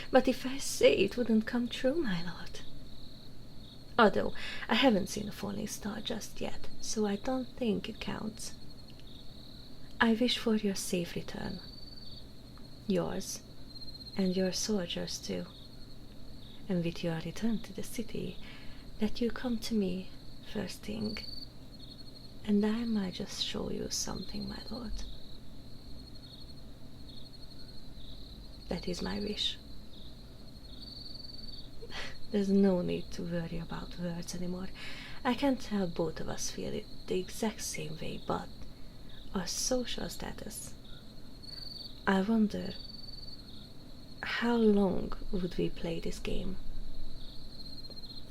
But if I say it wouldn't come true, my lord. Although I haven't seen a falling star just yet, so I don't think it counts. I wish for your safe return. Yours, and your soldiers too. And with your return to the city, that you come to me first thing, and I might just show you something, my lord. That is my wish. There's no need to worry about words anymore. I can tell both of us feel it the exact same way, but our social status. I wonder, how long would we play this game?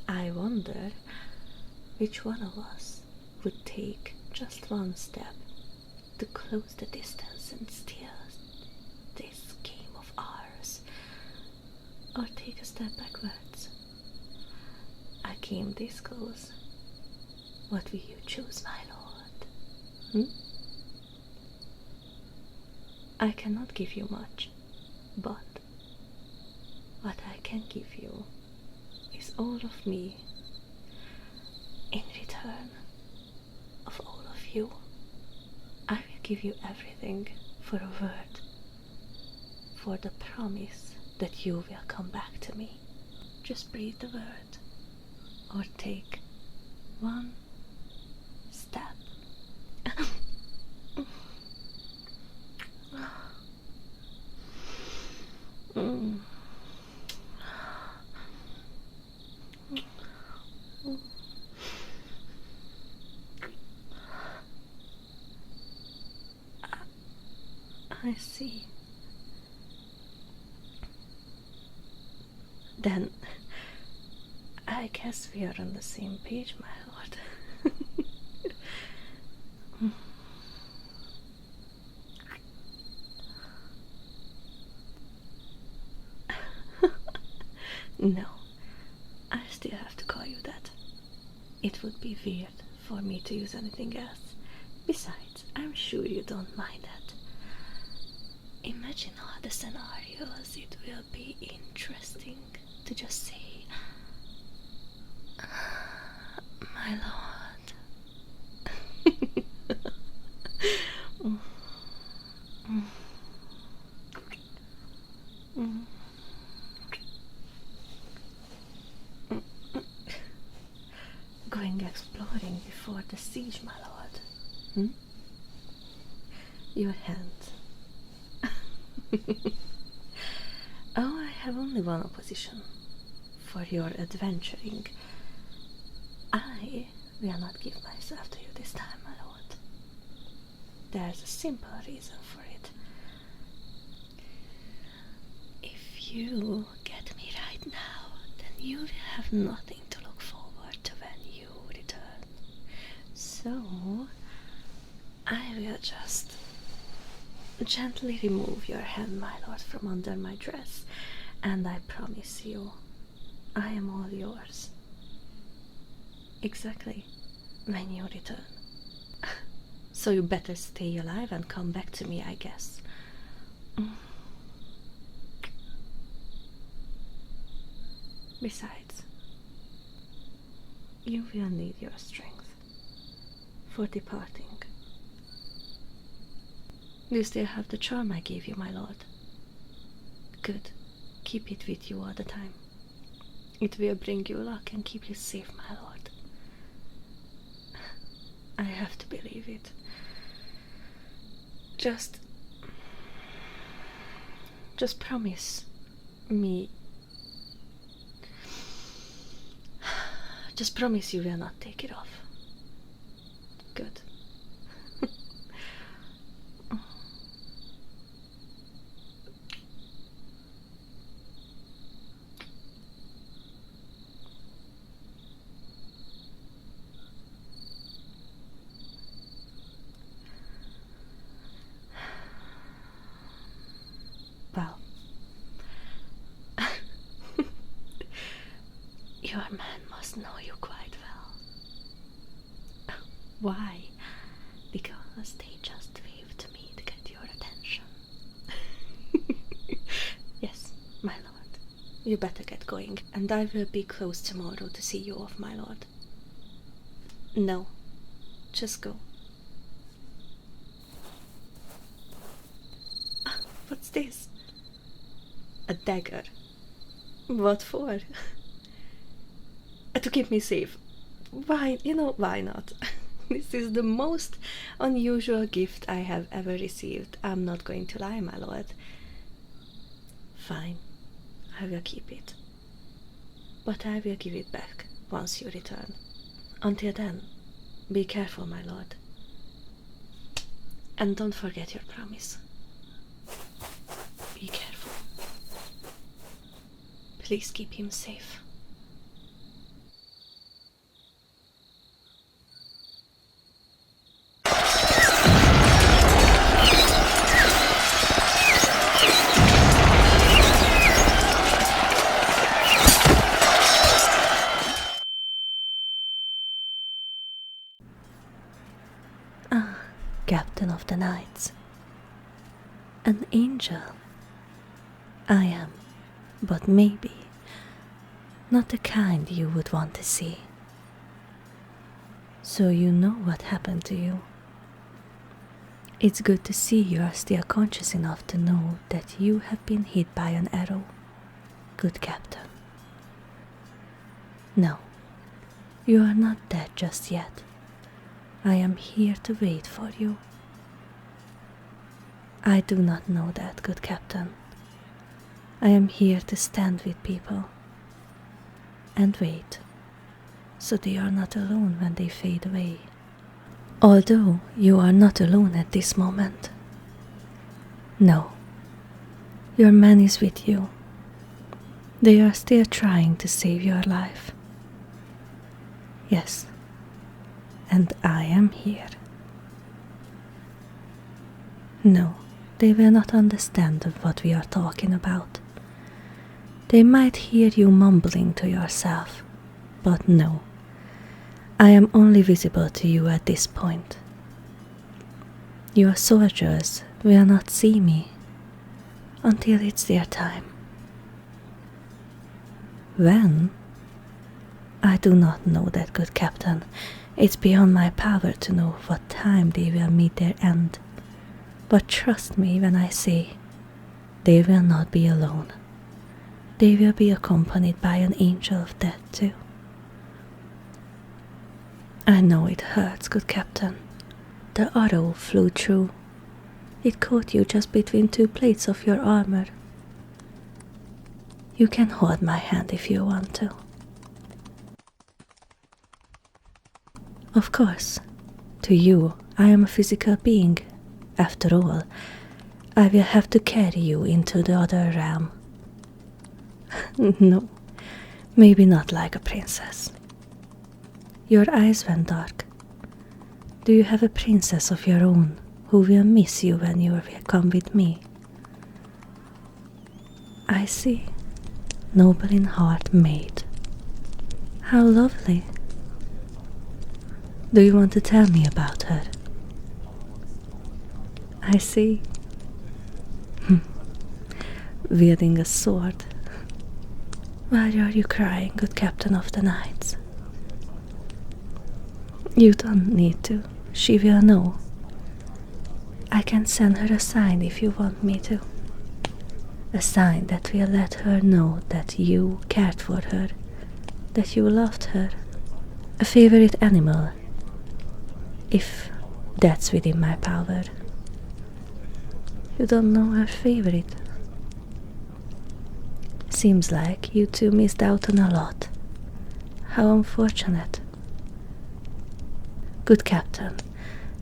I wonder which one of us would take just one step to close the distance and steal this game of ours, or take a step backwards. I came this close. What will you choose, my lord? I cannot give you much, but what I can give you is all of me in return of all of you. I will give you everything for a word, for the promise that you will come back to me. Just breathe the word, or take one step. I see. Then I guess we are on the same page, my lord. No, I still have to call you that. It would be weird for me to use anything else. Besides, I'm sure you don't mind that. Imagine all the scenarios. It will be interesting to just say, my lord. Going exploring before the siege, my lord. Your hand. Oh, I have only one opposition. For your adventuring, I will not give myself to you this time, my lord. There's a simple reason for it. If you get me right now, then you will have nothing to look forward to when you return. So, I will just gently remove your hand, my lord, from under my dress, and I promise you, I am all yours. Exactly when you return. So you better stay alive and come back to me, I guess. Besides, you will need your strength for departing. You still have the charm I gave you, my lord. Good. Keep it with you all the time. It will bring you luck and keep you safe, my lord. I have to believe it. Just promise me. Just promise you will not take it off. Good. Well, your man must know you quite well. Why? Because they just waved to me to get your attention. Yes, my lord. You better get going, and I will be close tomorrow to see you off, my lord. No, just go. What's this? A dagger. What for? To keep me safe. Why, why not? This is the most unusual gift I have ever received. I'm not going to lie, my lord. Fine, I will keep it. But I will give it back once you return. Until then, be careful, my lord. And don't forget your promise. Be careful. Please keep him safe. Captain of the Knights. An angel. I am, but maybe not the kind you would want to see. So you know what happened to you. It's good to see you are still conscious enough to know that you have been hit by an arrow, good captain. No, you are not dead just yet. I am here to wait for you. I do not know that, good captain. I am here to stand with people and wait, so they are not alone when they fade away. Although you are not alone at this moment. No, your man is with you. They are still trying to save your life. Yes, and I am here. No, they will not understand what we are talking about. They might hear you mumbling to yourself, but no, I am only visible to you at this point. Your soldiers will not see me until it's their time. When? I do not know that, good captain. It's beyond my power to know what time they will meet their end. But trust me when I say, they will not be alone. They will be accompanied by an angel of death too. I know it hurts, good captain. The arrow flew through. It caught you just between two plates of your armor. You can hold my hand if you want to. Of course, to you I am a physical being. After all, I will have to carry you into the other realm. No, maybe not like a princess. Your eyes went dark. Do you have a princess of your own who will miss you when you will come with me? I see. Noble in heart, maid. How lovely. Do you want to tell me about her? I see. Wielding a sword. Why are you crying, good captain of the knights? You don't need to. She will know. I can send her a sign if you want me to. A sign that will let her know that you cared for her, that you loved her. A favorite animal, if that's within my power. You don't know her favorite. Seems like you two missed out on a lot. How unfortunate. Good captain,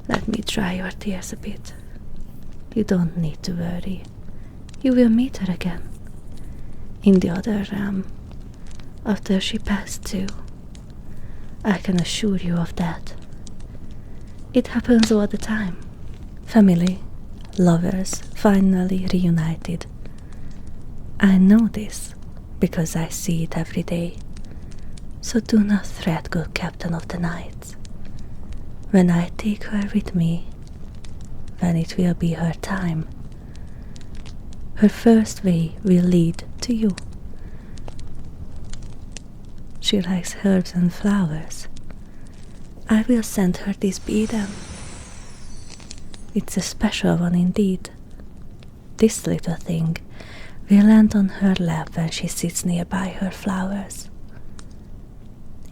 let me dry your tears a bit. You don't need to worry. You will meet her again. In the other realm. After she passed too. I can assure you of that. It happens all the time. Family, lovers, finally reunited. I know this, because I see it every day. So do not fret, good captain of the knights. When I take her with me, when it will be her time, her first way will lead to you. She likes herbs and flowers. I will send her this beadle. It's a special one indeed. This little thing will land on her lap when she sits nearby her flowers.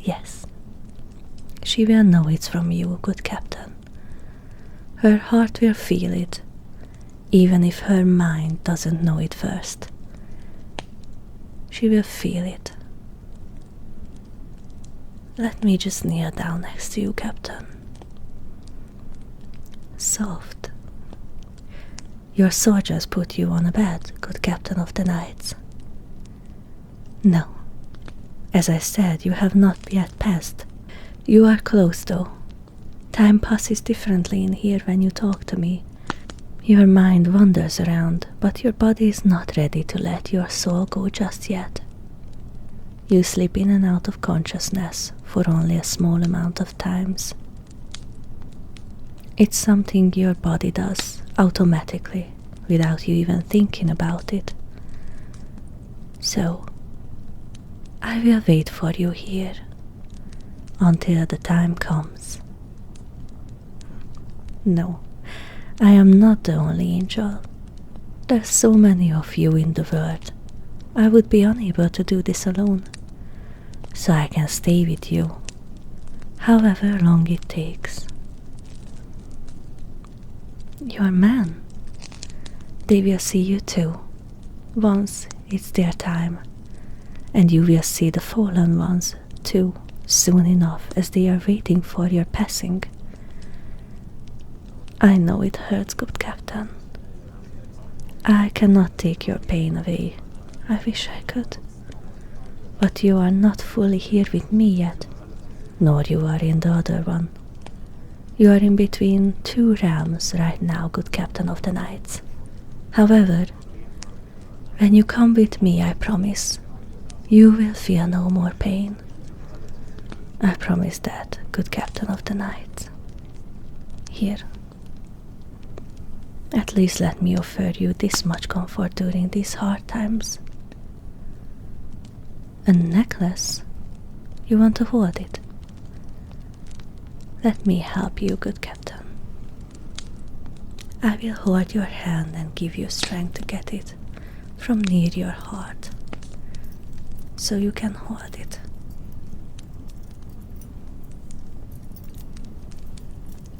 Yes, she will know it's from you, good captain. Her heart will feel it, even if her mind doesn't know it first. She will feel it. Let me just kneel down next to you, captain. Soft. Your soldiers put you on a bed, good captain of the knights. No. As I said, you have not yet passed. You are close, though. Time passes differently in here when you talk to me. Your mind wanders around, but your body is not ready to let your soul go just yet. You slip in and out of consciousness for only a small amount of times. It's something your body does automatically, without you even thinking about it. So, I will wait for you here until the time comes. No, I am not the only angel. There's so many of you in the world. I would be unable to do this alone. So I can stay with you, however long it takes. Your men, they will see you too, once it's their time, and you will see the fallen ones too, soon enough, as they are waiting for your passing. I know it hurts, good captain. I cannot take your pain away. I wish I could. But you are not fully here with me yet, nor you are in the other one. You are in between two realms right now, good captain of the knights. However, when you come with me, I promise, you will feel no more pain. I promise that, good captain of the knights. Here. At least let me offer you this much comfort during these hard times. A necklace? You want to hold it? Let me help you, good captain. I will hold your hand and give you strength to get it from near your heart, so you can hold it.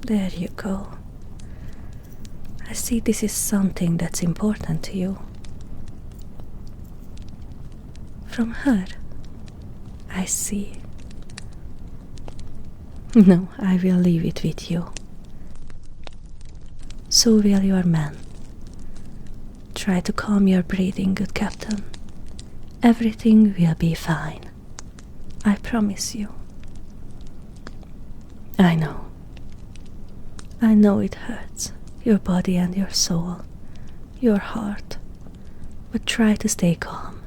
There you go. I see this is something that's important to you. From her, I see. No, I will leave it with you. So will your men. Try to calm your breathing, good captain. Everything will be fine. I promise you. I know. I know it hurts, your body and your soul, your heart. But try to stay calm.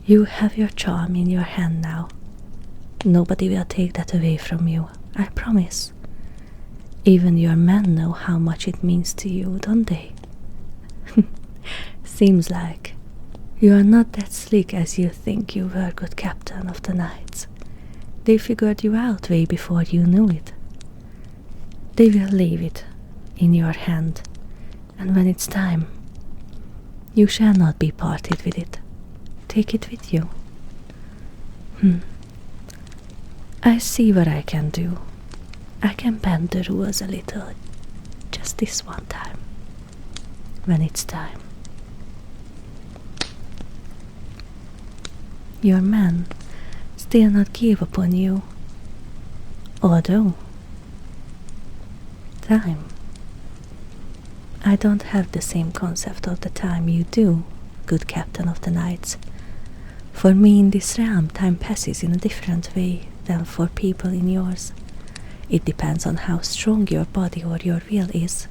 You have your charm in your hand now. Nobody will take that away from you, I promise. Even your men know how much it means to you, don't they? Seems like you are not that slick as you think you were, good captain of the knights. They figured you out way before you knew it. They will leave it in your hand, and when it's time, you shall not be parted with it. Take it with you. I see what I can do. I can bend the rules a little, just this one time, when it's time. Your men still not give upon you, although time. I don't have the same concept of the time you do, good captain of the knights. For me in this realm, time passes in a different way than for people in yours. It depends on how strong your body or your will is.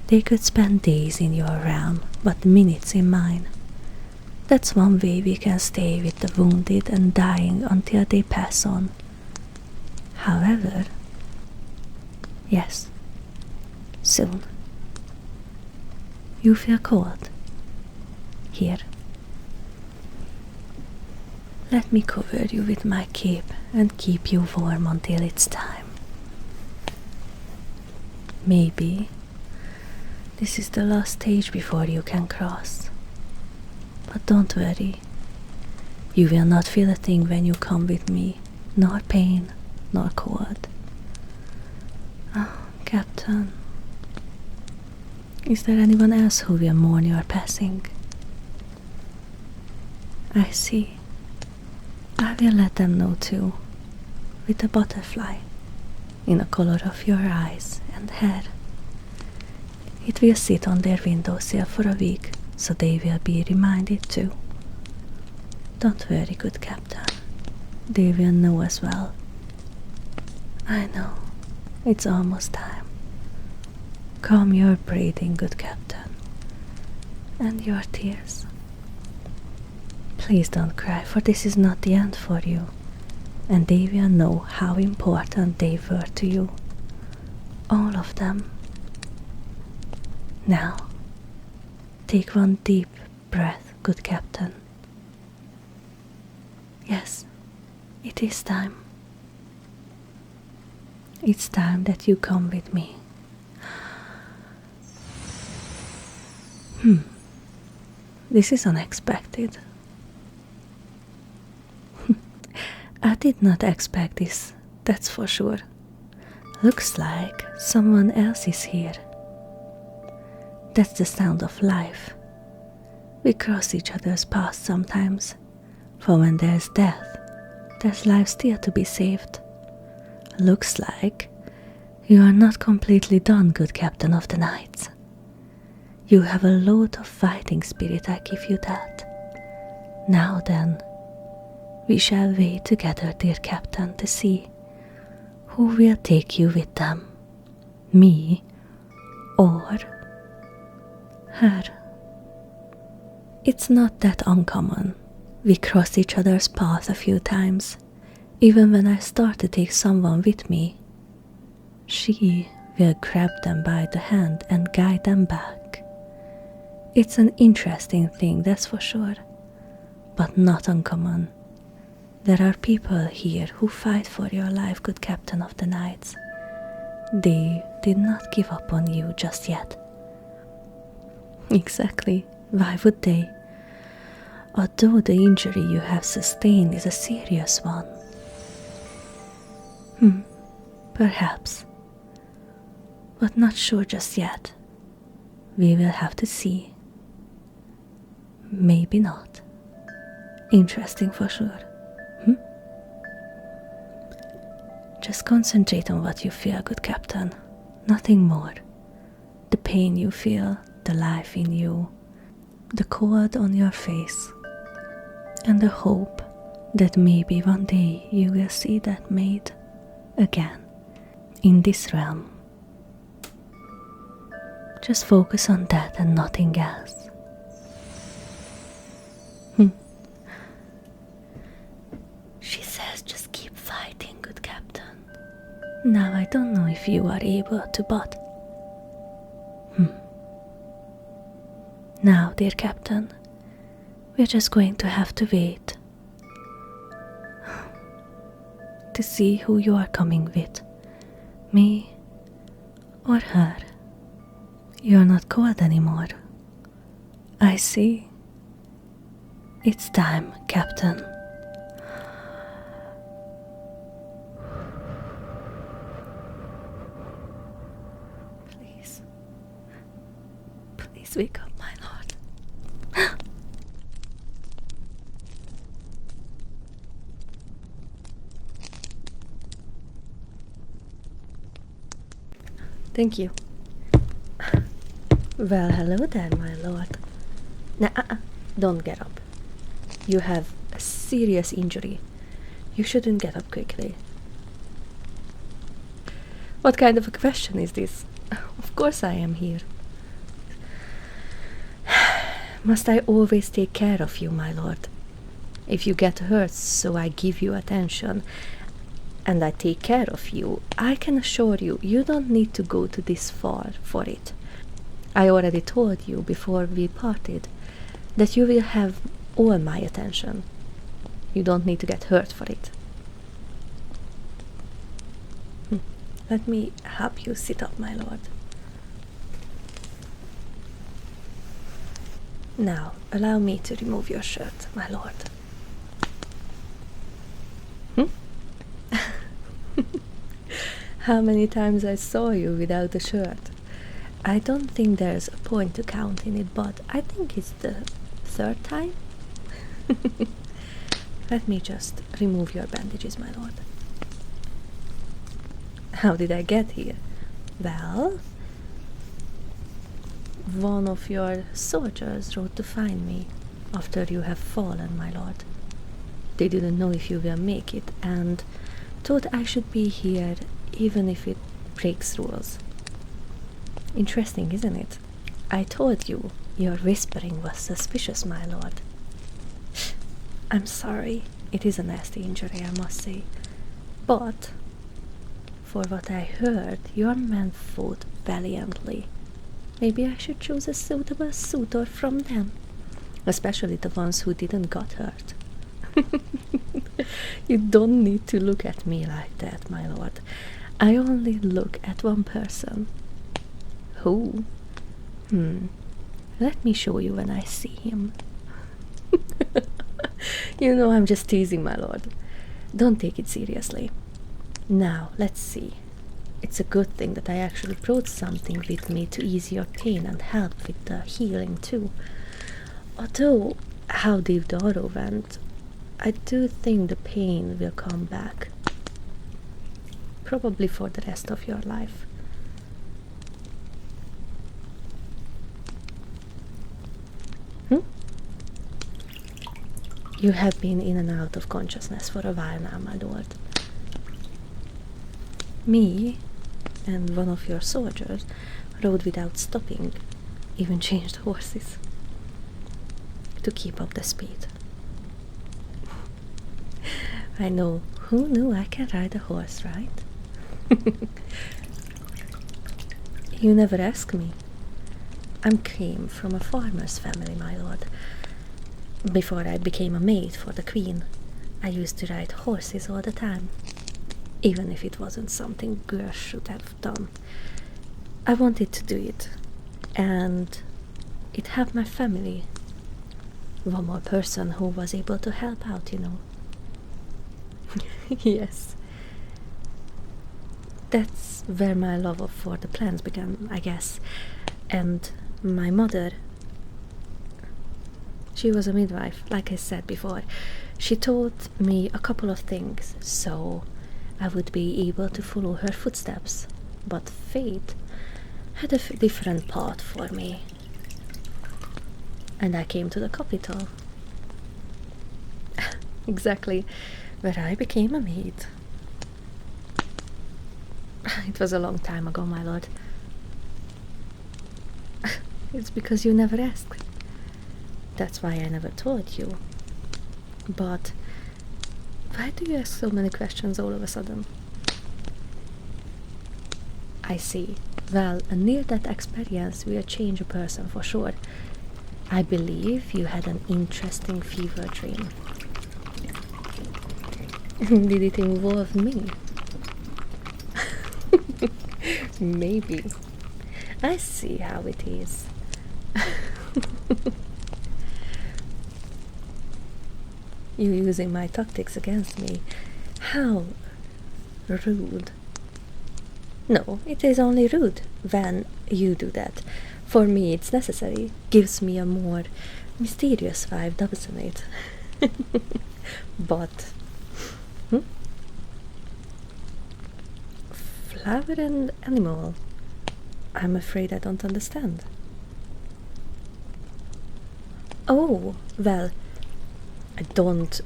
They could spend days in your realm, but minutes in mine. That's one way we can stay with the wounded and dying until they pass on. However, yes, soon. You feel cold? Here. Let me cover you with my cape and keep you warm until it's time. Maybe this is the last stage before you can cross. But don't worry. You will not feel a thing when you come with me, nor pain, nor cold. Oh, Captain. Is there anyone else who will mourn your passing? I see. I will let them know too, with a butterfly in the color of your eyes and hair. It will sit on their windowsill for a week, so they will be reminded too. Don't worry, good captain. They will know as well. I know. It's almost time. Calm your breathing, good captain, and your tears. Please don't cry, for this is not the end for you, and they will know how important they were to you. All of them. Now, take one deep breath, good captain. Yes, it is time. It's time that you come with me. This is unexpected. I did not expect this, that's for sure. Looks like someone else is here. That's the sound of life. We cross each other's paths sometimes, for when there's death, there's life still to be saved. Looks like you are not completely done, good captain of the knights. You have a lot of fighting spirit, I give you that. Now then, we shall wait together, dear captain, to see who will take you with them, me or her. It's not that uncommon. We cross each other's path a few times, even when I start to take someone with me. She will grab them by the hand and guide them back. It's an interesting thing, that's for sure, but not uncommon. There are people here who fight for your life, good captain of the knights. They did not give up on you just yet. Exactly, why would they? Although the injury you have sustained is a serious one. Perhaps, but not sure just yet. We will have to see. Maybe not. Interesting for sure. Just concentrate on what you feel, good captain. Nothing more. The pain you feel, the life in you, the cold on your face, and the hope that maybe one day you will see that maid again in this realm. Just focus on that and nothing else. She says just keep Now I don't know if you are able to, but... Now, dear Captain, we're just going to have to wait to see who you are coming with, me or her. You're not cold anymore. I see. It's time, Captain. Please. Please wake up, my lord. Thank you. Well, hello there, my lord. Now, don't get up. You have a serious injury. You shouldn't get up quickly. What kind of a question is this? Of course I am here. Must I always take care of you, my lord? If you get hurt, so I give you attention, and I take care of you, I can assure you, you don't need to go to this far for it. I already told you before we parted that you will have all my attention. You don't need to get hurt for it. Let me help you sit up, my lord. Now, allow me to remove your shirt, my lord. How many times I saw you without a shirt? I don't think there's a point to count in it, but I think it's the third time. Let me just remove your bandages, my lord. How did I get here? Well, one of your soldiers rode to find me after you have fallen, my lord. They didn't know if you will make it and thought I should be here even if it breaks rules. Interesting, isn't it? I told you your whispering was suspicious, my lord. I'm sorry. It is a nasty injury, I must say. But, for what I heard, your men fought valiantly. Maybe I should choose a suitable suitor from them. Especially the ones who didn't got hurt. You don't need to look at me like that, my lord. I only look at one person. Who? Let me show you when I see him. You know I'm just teasing, my lord. Don't take it seriously. Now, let's see. It's a good thing that I actually brought something with me to ease your pain and help with the healing too. Although, how deep the arrow went, I do think the pain will come back. Probably for the rest of your life. You have been in and out of consciousness for a while now, my lord. Me and one of your soldiers rode without stopping, even changed horses to keep up the speed. I know, who knew I can ride a horse, right? You never asked me. I came from a farmer's family, my lord. Before I became a maid for the queen, I used to ride horses all the time, even if it wasn't something girls should have done. I wanted to do it, and it helped my family. One more person who was able to help out, you know. Yes. That's where my love for the plants began, I guess. And my mother, she was a midwife, like I said before. She taught me a couple of things, so I would be able to follow her footsteps. But fate had a different path for me. And I came to the capital. Exactly, where I became a maid. It was a long time ago, my lord. It's because you never asked. That's why I never told you. But why do you ask so many questions all of a sudden? I see. Well, near that experience will change a person for sure. I believe you had an interesting fever dream. Did it involve me? Maybe. I see how it is. You using my tactics against me. How rude. No, it is only rude when you do that. For me, it's necessary. Gives me a more mysterious vibe, doesn't it? But flower and animal. I'm afraid I don't understand. Oh, well, I don't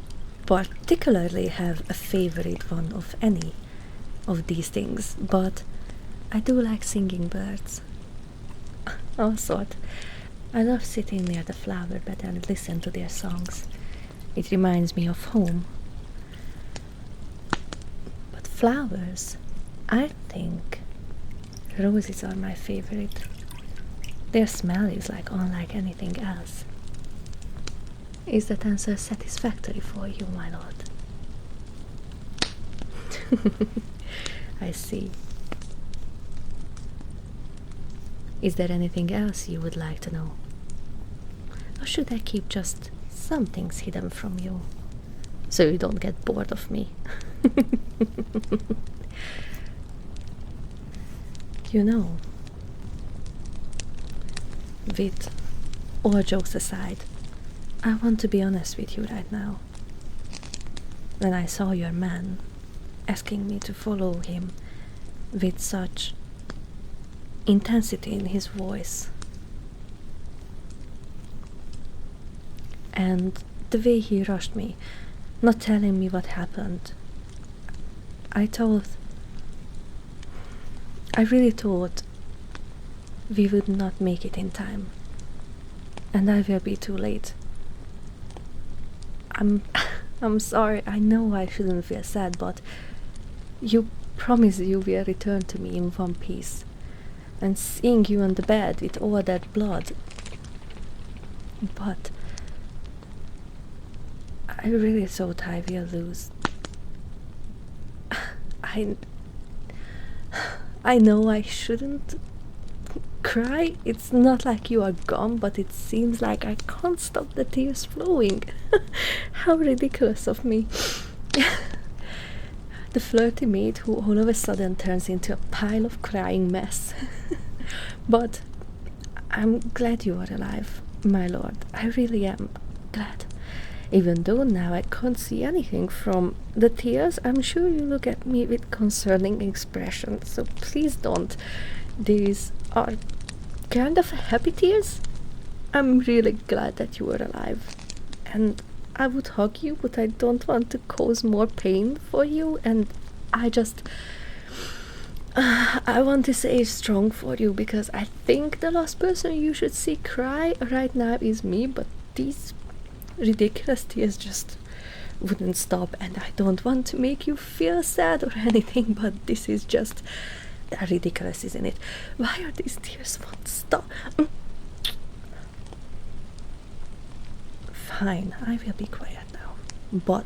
particularly have a favorite one of any of these things, but I do like singing birds. Also, I love sitting near the flower bed and listen to their songs. It reminds me of home. But flowers, I think roses are my favorite. Their smell is like unlike anything else. Is that answer satisfactory for you, my lord? I see. Is there anything else you would like to know? Or should I keep just some things hidden from you, so you don't get bored of me? You know, with all jokes aside, I want to be honest with you right now. When I saw your man asking me to follow him with such intensity in his voice, and the way he rushed me, not telling me what happened, I really thought we would not make it in time, and I will be too late. I'm sorry, I know I shouldn't feel sad, but you promise you will return to me in one piece. And seeing you on the bed with all that blood. But I really thought I will lose. I know I shouldn't cry. It's not like you are gone, but it seems like I can't stop the tears flowing. How ridiculous of me. The flirty maid who all of a sudden turns into a pile of crying mess. But I'm glad you are alive, my lord. I really am glad. Even though now I can't see anything from the tears, I'm sure you look at me with concerning expressions, so please don't. These are kind of happy tears. I'm really glad that you are alive. And I would hug you, but I don't want to cause more pain for you, and I want to say strong for you, because I think the last person you should see cry right now is me, but these ridiculous tears just wouldn't stop, and I don't want to make you feel sad or anything, but this is just ridiculous, isn't it? Why are these tears won't stop? Fine, I will be quiet now. But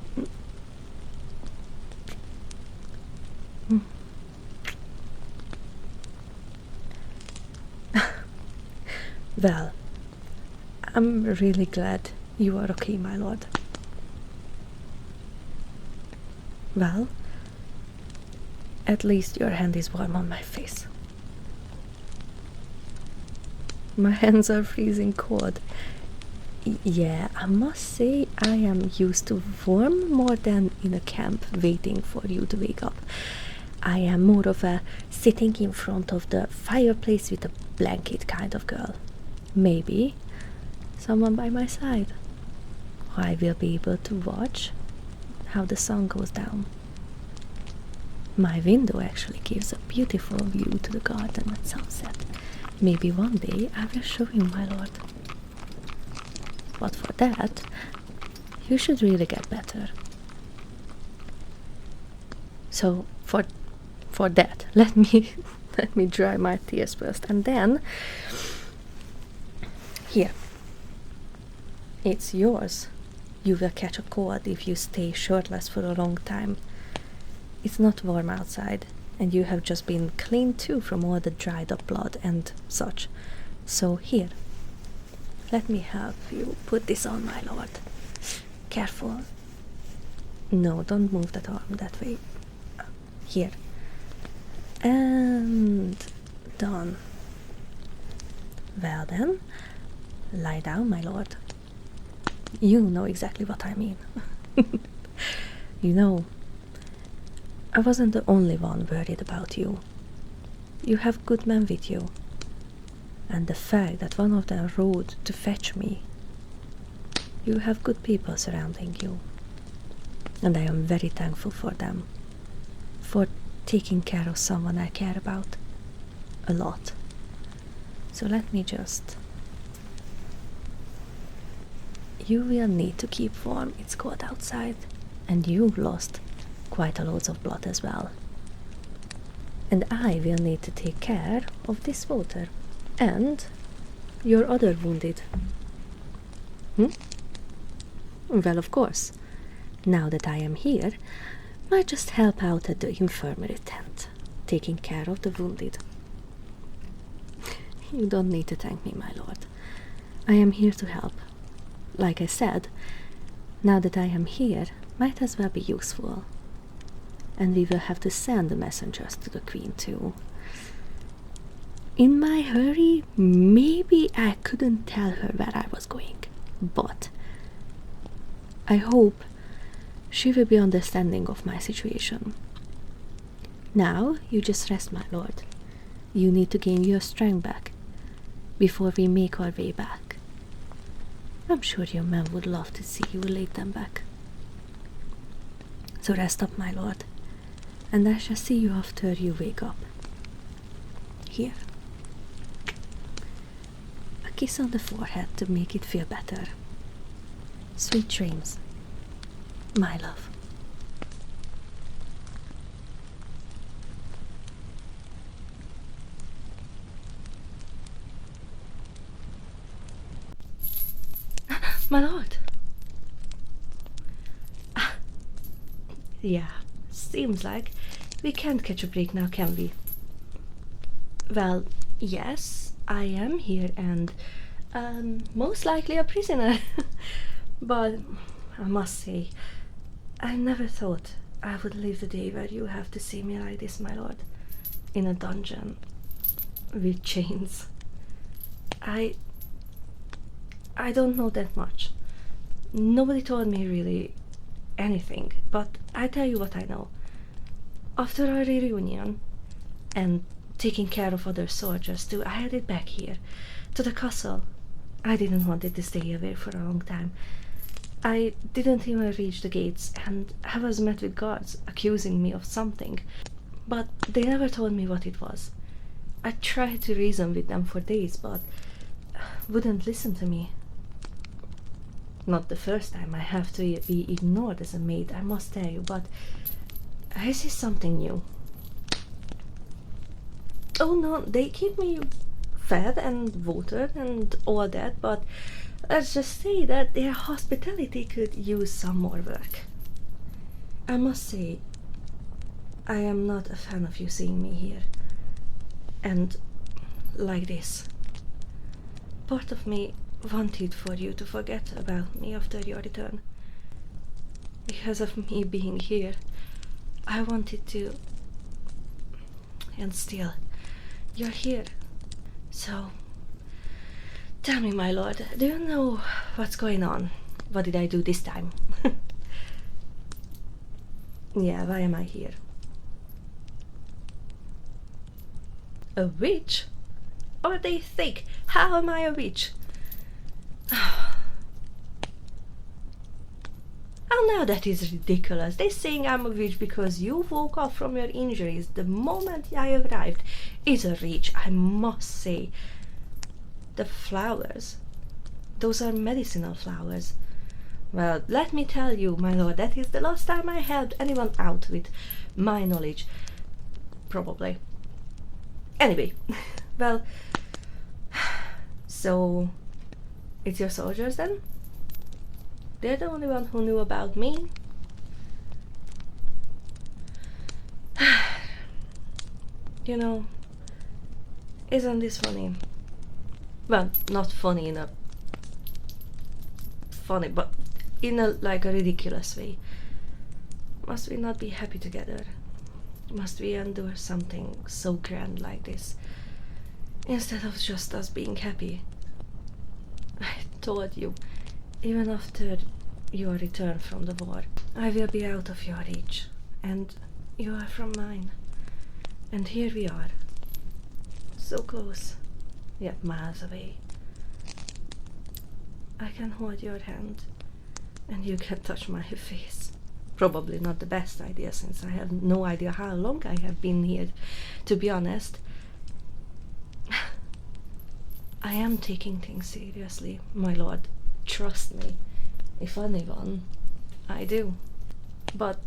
well, I'm really glad you are okay, my lord. Well, at least your hand is warm on my face. My hands are freezing cold. Yeah, I must say I am used to warm more than in a camp waiting for you to wake up. I am more of a sitting in front of the fireplace with a blanket kind of girl. Maybe someone by my side. I will be able to watch how the sun goes down. My window actually gives a beautiful view to the garden at sunset. Maybe one day I will show you, my lord. But for that, you should really get better. So, for that, let me Let me dry my tears first, and then here, it's yours. You will catch a cold if you stay shirtless for a long time. It's not warm outside, and you have just been cleaned too from all the dried up blood and such. So here, let me help you put this on, my lord. Careful. No, don't move that arm that way. Here. And done. Well then, lie down, my lord. You know exactly what I mean. You know, I wasn't the only one worried about you. You have good men with you. And the fact that one of them rode to fetch me. You have good people surrounding you. And I am very thankful for them. For taking care of someone I care about. A lot. So let me just... You will need to keep warm, it's cold outside. And you lost quite a lot of blood as well. And I will need to take care of this water. And your other wounded. Well, of course. Now that I am here, I just help out at the infirmary tent, taking care of the wounded. You don't need to thank me, my lord. I am here to help. Like I said, now that I am here, might as well be useful. And we will have to send the messengers to the queen too. In my hurry, maybe I couldn't tell her where I was going, but I hope she will be understanding of my situation. Now, you just rest, my lord. You need to gain your strength back before we make our way back. I'm sure your men would love to see you lead them back. So rest up, my lord, and I shall see you after you wake up. Here. A kiss on the forehead to make it feel better. Sweet dreams, my love. My lord. Yeah, seems like we can't catch a break now, can we? Well, yes, I am here and most likely a prisoner. But I must say, I never thought I would live the day where you have to see me like this, my lord, in a dungeon with chains. I don't know that much. Nobody told me really anything, but I tell you what I know. After our reunion and taking care of other soldiers too, I headed back here to the castle. I didn't want it to stay away for a long time. I didn't even reach the gates, and I was met with guards accusing me of something, but they never told me what it was. I tried to reason with them for days, but wouldn't listen to me. Not the first time I have to be ignored as a maid, I must tell you, but this is something new. Oh no, they keep me fed and watered and all that, but let's just say that their hospitality could use some more work. I must say, I am not a fan of you seeing me here. And like this. Part of me wanted for you to forget about me after your return. Because of me being here, I wanted to. And still, you're here. So, tell me, my lord, do you know what's going on? What did I do this time? Yeah, why am I here? A witch? Or they think, how am I a witch? Oh, now that is ridiculous. They're saying I'm a witch because you woke up from your injuries the moment I arrived. It's a reach, I must say. The flowers, those are medicinal flowers. Well, let me tell you, my lord, that is the last time I helped anyone out with my knowledge. Probably. Anyway, well, so it's your soldiers then? They're the only one who knew about me? You know, isn't this funny? Well, not funny in a funny, but in a like a ridiculous way. Must we not be happy together? Must we endure something so grand like this instead of just us being happy? I told you, even after your return from the war, I will be out of your reach, and you are from mine. And here we are, so close, yet miles away. I can hold your hand, and you can touch my face. Probably not the best idea, since I have no idea how long I have been here, to be honest. I am taking things seriously, my lord. Trust me. If anyone, I do. But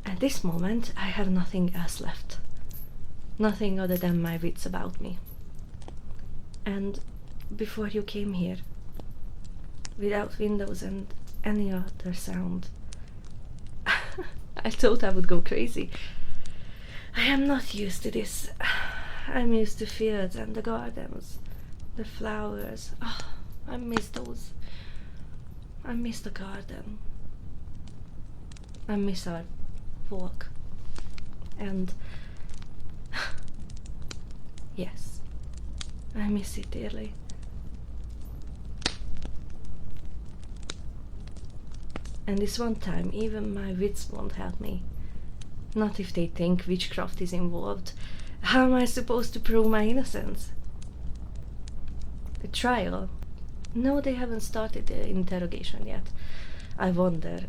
at this moment, I have nothing else left. Nothing other than my wits about me. And before you came here, without windows and any other sound, I thought I would go crazy. I am not used to this. I'm used to fields and the gardens, the flowers. Oh, I miss those. I miss the garden. I miss our walk. And yes, I miss it dearly. And this one time, even my wits won't help me. Not if they think witchcraft is involved. How am I supposed to prove my innocence? The trial? No, they haven't started the interrogation yet. I wonder.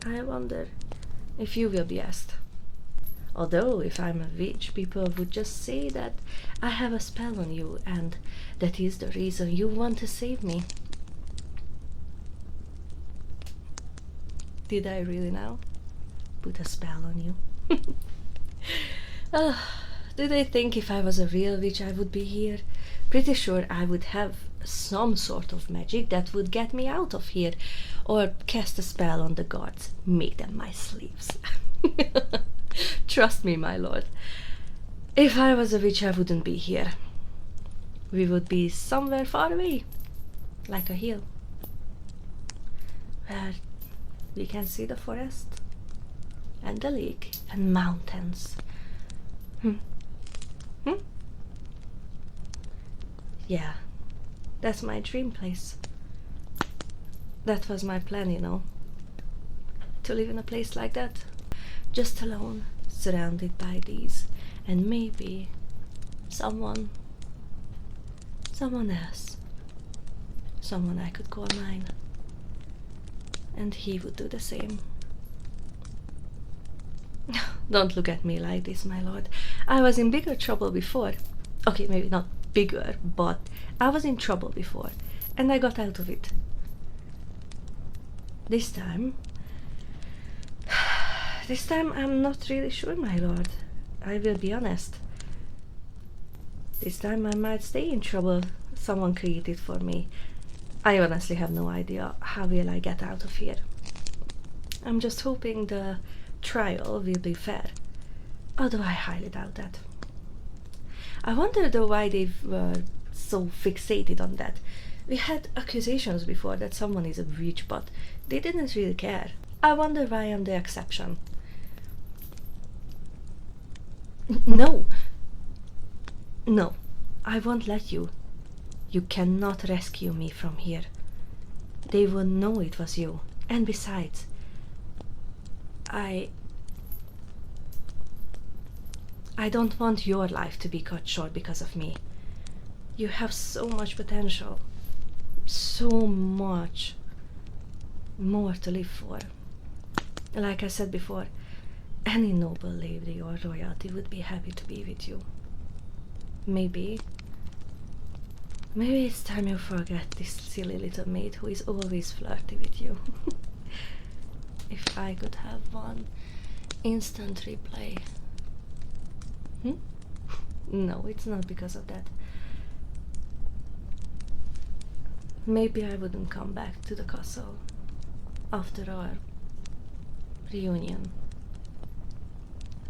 I wonder if you will be asked. Although, if I'm a witch, people would just say that I have a spell on you, and that is the reason you want to save me. Did I really now put a spell on you? Do they think if I was a real witch I would be here? Pretty sure I would have some sort of magic that would get me out of here, or cast a spell on the guards, make them my slaves. Trust me, my lord. If I was a witch, I wouldn't be here. We would be somewhere far away, like a hill, where we can see the forest, and the lake, and mountains. Yeah, that's my dream place. That was my plan, you know. To live in a place like that. Just alone, surrounded by these, and maybe someone else. Someone I could call mine. And he would do the same. Don't look at me like this, my lord. I was in bigger trouble before. Okay, maybe not bigger, but I was in trouble before, and I got out of it. This time I'm not really sure, my lord. I will be honest. This time I might stay in trouble someone created for me. I honestly have no idea how will I get out of here. I'm just hoping the trial will be fair, although I highly doubt that. I wonder though why they were so fixated on that. We had accusations before that someone is a witch, but they didn't really care. I wonder why I'm the exception. No, I won't let you. You cannot rescue me from here. They would know it was you. And besides, I don't want your life to be cut short because of me. You have so much potential. So much more to live for. Like I said before, any noble lady or royalty would be happy to be with you. Maybe it's time you forget this silly little maid who is always flirty with you. If I could have one instant replay Hmm? No, it's not because of that. Maybe I wouldn't come back to the castle after our reunion.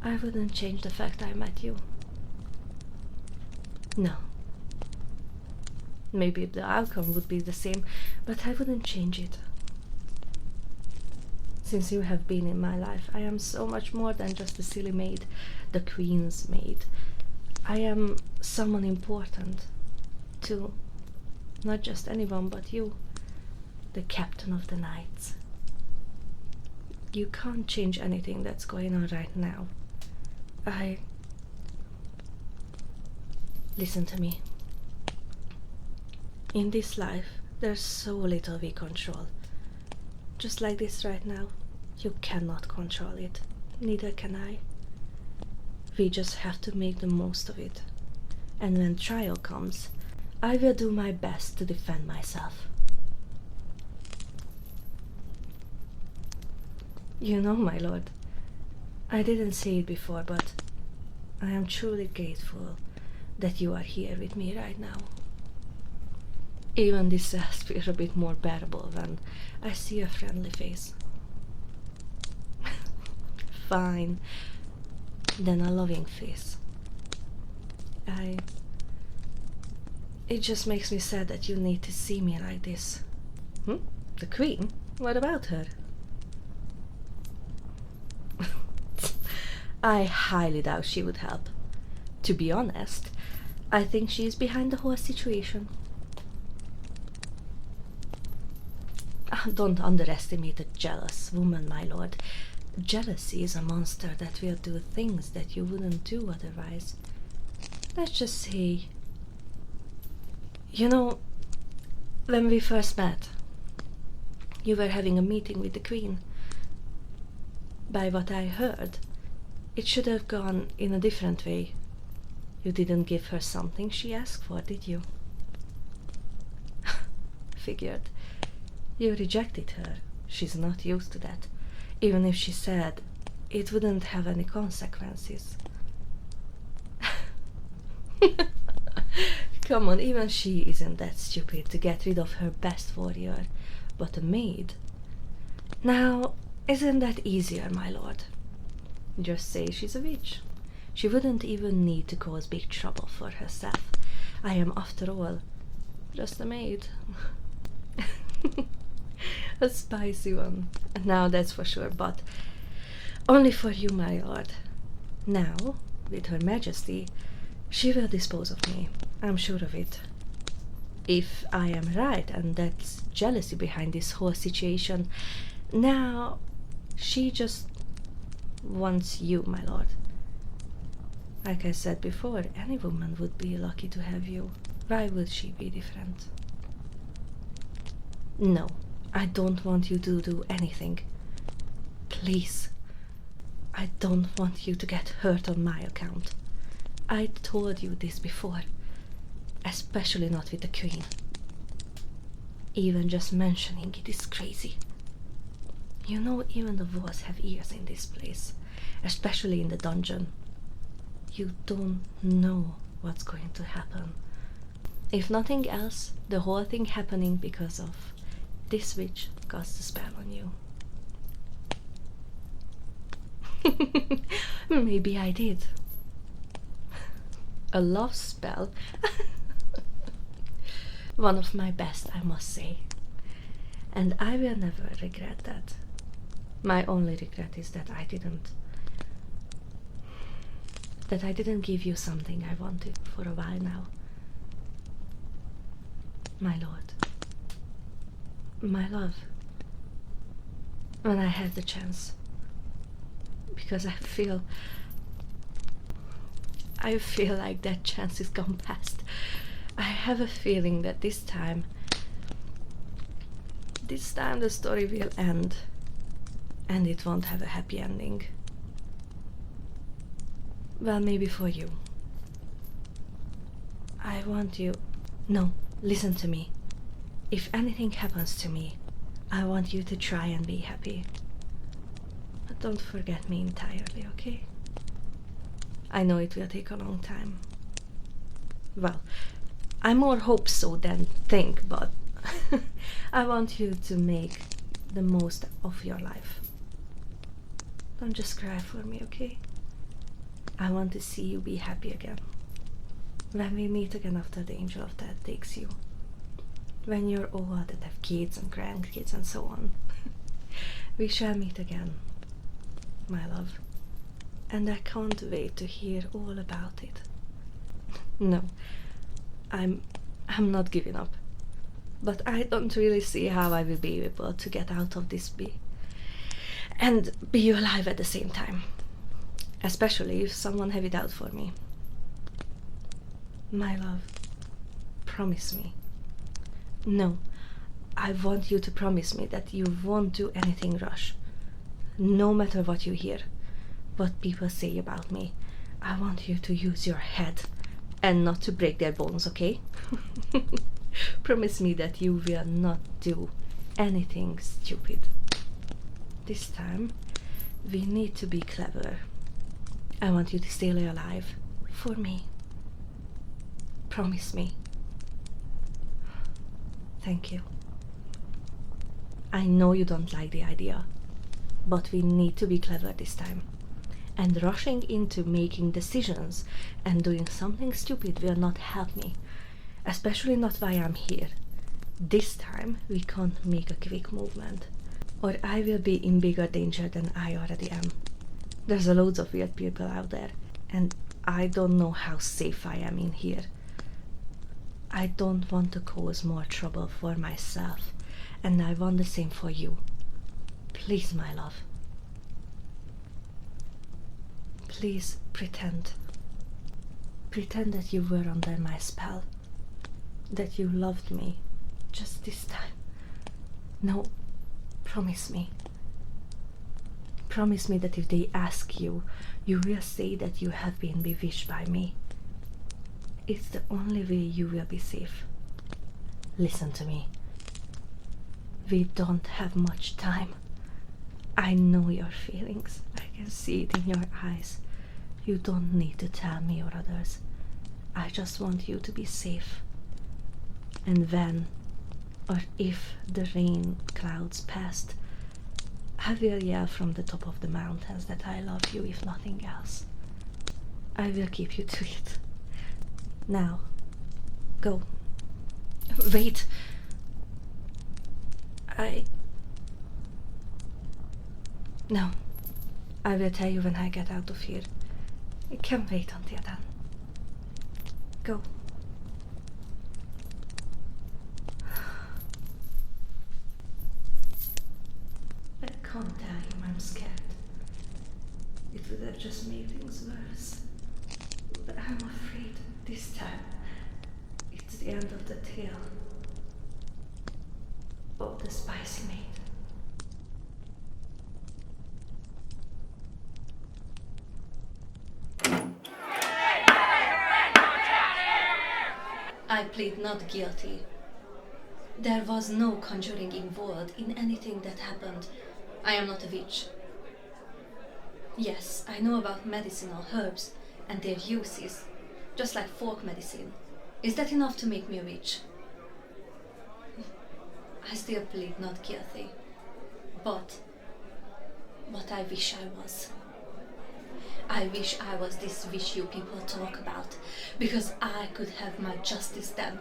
I wouldn't change the fact I met you. No. Maybe the outcome would be the same, but I wouldn't change it. Since you have been in my life, I am so much more than just a silly maid, the queen's maid. I am someone important to not just anyone but you, the captain of the knights. You can't change anything that's going on right now. Listen to me. In this life, there's so little we control. Just like this right now, you cannot control it. Neither can I. We just have to make the most of it. And when trial comes, I will do my best to defend myself. You know, my lord, I didn't say it before, but I am truly grateful that you are here with me right now. Even this feels a bit more bearable when I see a friendly face. Fine. Then a loving face. It just makes me sad that you need to see me like this. The queen? What about her? I highly doubt she would help. To be honest, I think she is behind the whole situation. Don't underestimate a jealous woman, my lord. Jealousy is a monster that will do things that you wouldn't do otherwise. Let's just say, you know, when we first met, you were having a meeting with the queen. By what I heard, it should have gone in a different way. You didn't give her something she asked for, did you? Figured. You rejected her. She's not used to that. Even if she said it wouldn't have any consequences. Come on, even she isn't that stupid to get rid of her best warrior, but a maid. Now, isn't that easier, my lord? Just say she's a witch. She wouldn't even need to cause big trouble for herself. I am, after all, just a maid. A spicy one. Now that's for sure, but only for you, my lord. Now, with her majesty, she will dispose of me. I'm sure of it. If I am right, and that's jealousy behind this whole situation, now she just wants you, my lord. Like I said before, any woman would be lucky to have you. Why would she be different? No, I don't want you to do anything. Please. I don't want you to get hurt on my account. I told you this before. Especially not with the queen. Even just mentioning it is crazy. You know, even the walls have ears in this place. Especially in the dungeon. You don't know what's going to happen. If nothing else, the whole thing happening because of this witch cast a spell on you. Maybe I did. A love spell. One of my best, I must say. And I will never regret that. My only regret is that I didn't give you something I wanted for a while now. My lord. My love. When I had the chance. Because I feel like that chance is gone past. I have a feeling that this time the story will end. And it won't have a happy ending. Well, maybe for you. I want you... No, listen to me. If anything happens to me, I want you to try and be happy. But don't forget me entirely, okay? I know it will take a long time. Well, I more hope so than think, but I want you to make the most of your life. Don't just cry for me, okay? I want to see you be happy again. When we meet again after the angel of death takes you. When you're old and have kids and grandkids and so on. We shall meet again, my love. And I can't wait to hear all about it. No, I'm not giving up. But I don't really see how I will be able to get out of this and be alive at the same time. Especially if someone have it out for me. My love, promise me. No, I want you to promise me that you won't do anything rash. No matter what you hear, what people say about me, I want you to use your head and not to break their bones, okay? Promise me that you will not do anything stupid. This time, we need to be clever. I want you to stay alive for me. Promise me. Thank you. I know you don't like the idea, but we need to be clever this time. And rushing into making decisions and doing something stupid will not help me, especially not while I'm here. This time we can't make a quick movement, or I will be in bigger danger than I already am. There's a loads of weird people out there, and I don't know how safe I am in here. I don't want to cause more trouble for myself, and I want the same for you. Please, my love. Please pretend. Pretend that you were under my spell. That you loved me just this time. No, promise me. Promise me that if they ask you, you will say that you have been bewitched by me. It's the only way you will be safe. Listen to me. We don't have much time. I know your feelings. I can see it in your eyes. You don't need to tell me or others. I just want you to be safe. And when, or if the rain clouds passed, I will yell from the top of the mountains that I love you if nothing else. I will keep you to it. Now, go. Wait. No. I will tell you when I get out of here. I can't wait until then. Go. I can't tell you I'm scared. It would have just made things worse. But I'm afraid this time it's the end of the tale of the spicy maid. I plead not guilty. There was no conjuring involved in anything that happened. I am not a witch. Yes, I know about medicinal herbs and their uses, just like folk medicine. Is that enough to make me a witch? I still plead not guilty. But I wish I was. I wish I was this witch you people talk about, because I could have my justice then.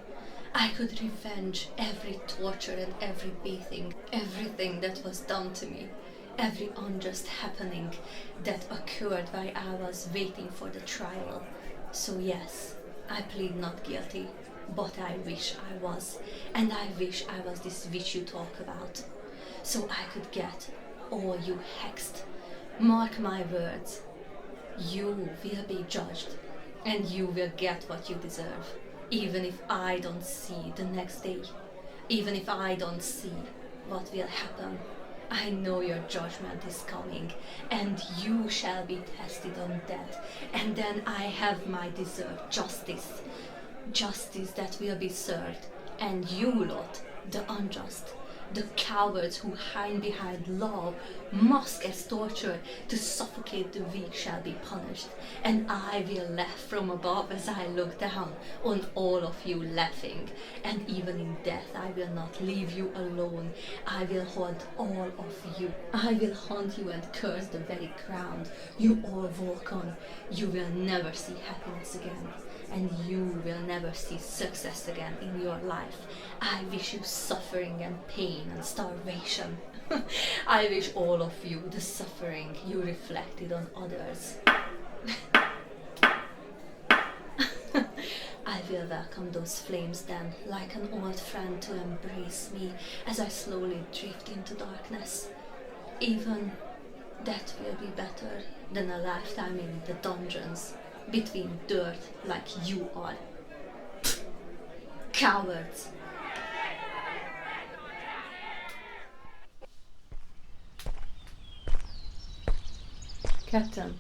I could revenge every torture and every beating, everything that was done to me, every unjust happening that occurred while I was waiting for the trial. So yes, I plead not guilty, but I wish I was, and I wish I was this witch you talk about, so I could get all you hexed. Mark my words. You will be judged, and you will get what you deserve, even if I don't see the next day, even if I don't see what will happen. I know your judgment is coming, and you shall be tested on that, and then I have my deserved justice. Justice that will be served, and you lot, the unjust, The cowards who hide behind law, mask as torture, to suffocate the weak shall be punished, and I will laugh from above as I look down on all of you laughing, and even in death I will not leave you alone. I will haunt all of you. I will haunt you and curse the very ground you all walk on. You will never see happiness again, and you will never see success again in your life. I wish you suffering and pain and starvation. I wish all of you the suffering you reflected on others. I will welcome those flames then, like an old friend to embrace me as I slowly drift into darkness. Even that will be better than a lifetime in the dungeons, between dirt like you are. Cowards! Captain,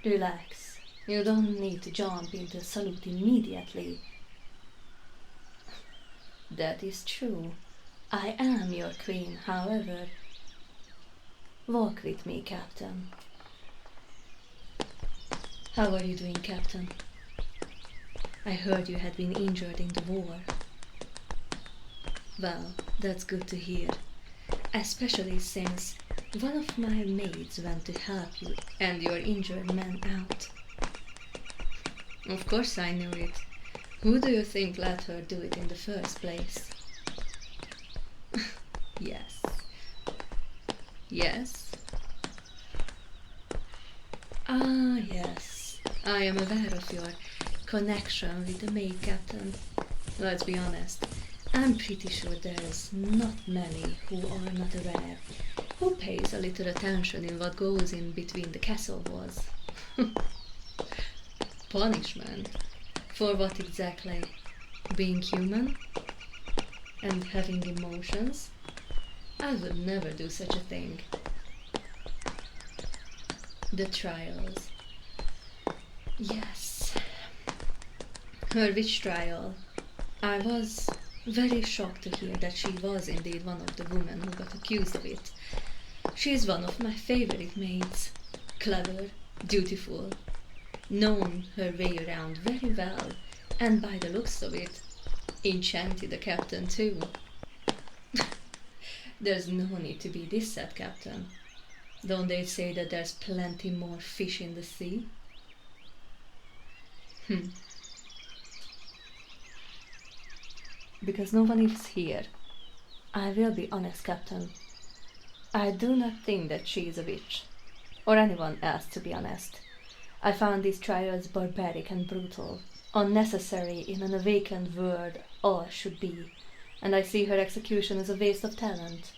relax. You don't need to jump into salute immediately. That is true. I am your queen, however. Walk with me, Captain. How are you doing, Captain? I heard you had been injured in the war. Well, that's good to hear, especially since one of my maids went to help you and your injured man out. Of course I knew it. Who do you think let her do it in the first place? Yes. Yes? Ah, yes. I am aware of your connection with the maid, Captain. Let's be honest. I'm pretty sure there's not many who are not aware, who pays a little attention in what goes in between the castle walls. Punishment? For what exactly? Being human? And having emotions? I would never do such a thing. The trials. Yes. Her witch trial. I was very shocked to hear that she was indeed one of the women who got accused of it. She is one of my favorite maids. Clever, dutiful, known her way around very well, and by the looks of it, enchanted the captain too. There's no need to be this sad, Captain. Don't they say that there's plenty more fish in the sea? Because no one is here, I will be honest, Captain. I do not think that she is a witch, or anyone else, to be honest. I found these trials barbaric and brutal, unnecessary in an awakened world all should be, and I see her execution as a waste of talent.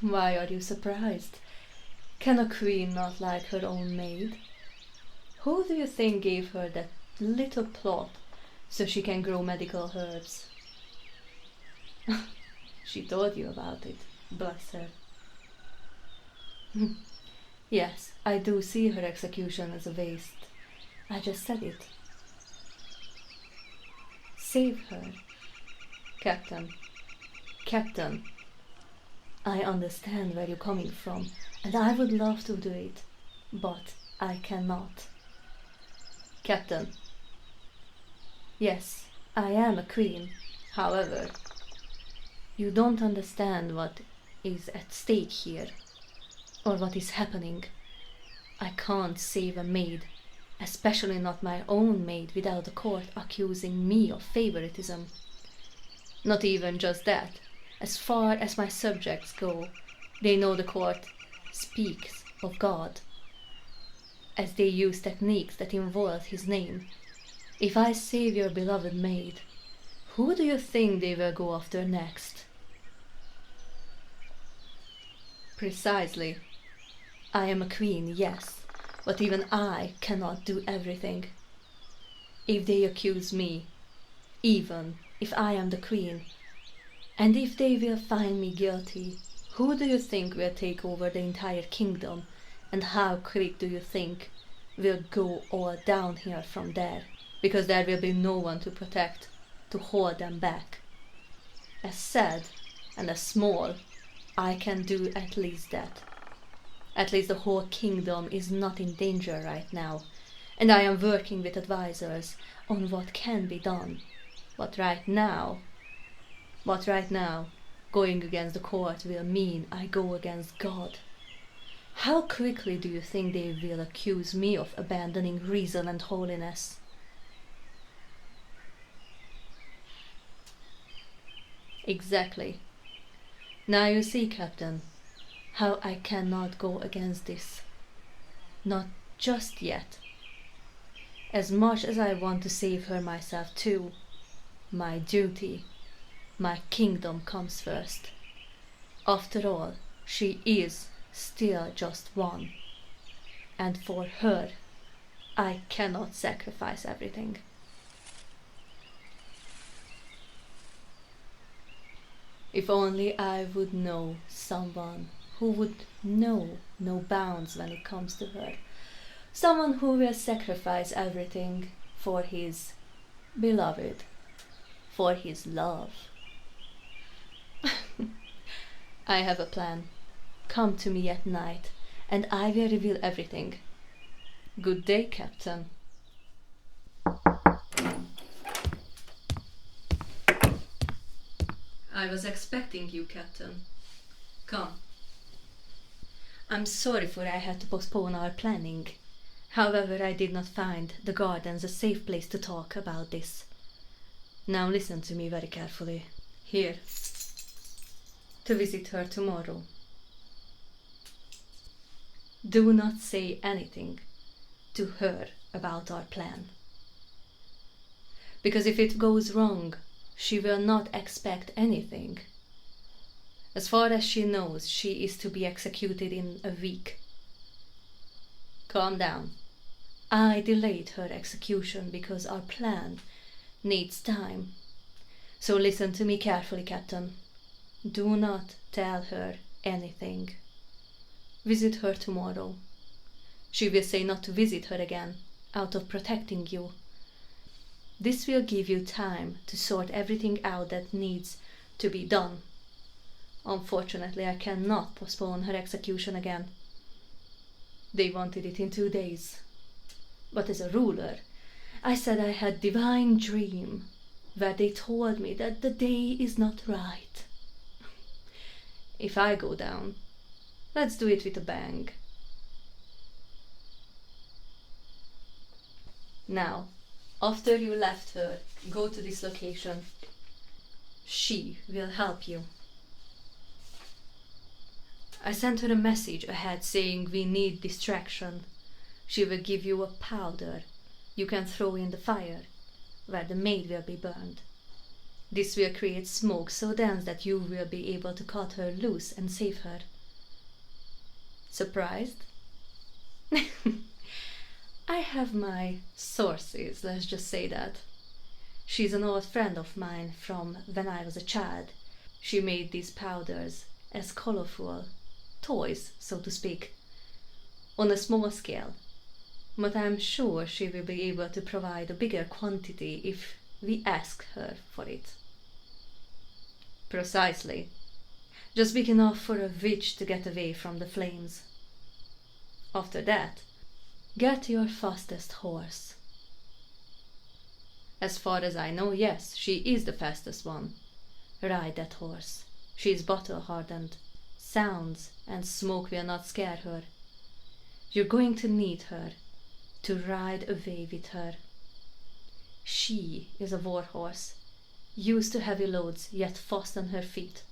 Why are you surprised? Can a queen not like her own maid? Who do you think gave her that little plot so she can grow medical herbs? She told you about it, bless her. Yes, I do see her execution as a waste. I just said it. Save her. Captain. Captain. I understand where you're coming from, and I would love to do it, but I cannot. Captain. Yes, I am a queen. However, you don't understand what is at stake here, or what is happening. I can't save a maid, especially not my own maid, without the court accusing me of favoritism. Not even just that. As far as my subjects go, they know the court speaks of God, as they use techniques that involve his name. If I save your beloved maid, who do you think they will go after next? Precisely. I am a queen, yes, but even I cannot do everything. If they accuse me, even if I am the queen, and if they will find me guilty, who do you think will take over the entire kingdom, and how quick do you think will go all downhill from there? Because there will be no one to protect, to hold them back. as sad and as small, I can do at least that. At least the whole kingdom is not in danger right now, and I am working with advisors on what can be done. But right now, going against the court will mean I go against God. How quickly do you think they will accuse me of abandoning reason and holiness? Exactly. Now you see, Captain, how I cannot go against this. Not just yet. As much as I want to save her myself too, my duty, my kingdom comes first. After all, she is still just one. And for her, I cannot sacrifice everything. If only I would know someone who would know no bounds when it comes to her. Someone who will sacrifice everything for his beloved, for his love. I have a plan. Come to me at night, and I will reveal everything. Good day, Captain. I was expecting you, Captain. Come. I'm sorry for I had to postpone our planning. However, I did not find the gardens a safe place to talk about this. Now listen to me very carefully. Here. To visit her tomorrow. Do not say anything to her about our plan. Because if it goes wrong, she will not expect anything. As far as she knows, she is to be executed in a week. Calm down. I delayed her execution because our plan needs time. So listen to me carefully, Captain. Do not tell her anything. Visit her tomorrow. She will say not to visit her again, out of protecting you. This will give you time to sort everything out that needs to be done. Unfortunately, I cannot postpone her execution again. They wanted it in 2 days. But as a ruler, I said I had a divine dream where they told me that the day is not right. If I go down, let's do it with a bang. Now, after you left her, go to this location. She will help you. I sent her a message ahead saying we need distraction. She will give you a powder you can throw in the fire, where the maid will be burned. This will create smoke so dense that you will be able to cut her loose and save her. Surprised? I have my sources, let's just say that. She's an old friend of mine from when I was a child. She made these powders as colorful toys, so to speak, on a small scale. But I'm sure she will be able to provide a bigger quantity if we ask her for it. Precisely. Just big enough for a witch to get away from the flames. After that, get your fastest horse. As far as I know, yes, she is the fastest one. Ride that horse. She is battle-hardened. Sounds and smoke will not scare her. You're going to need her to ride away with her. She is a war horse, used to heavy loads, yet fast on her feet.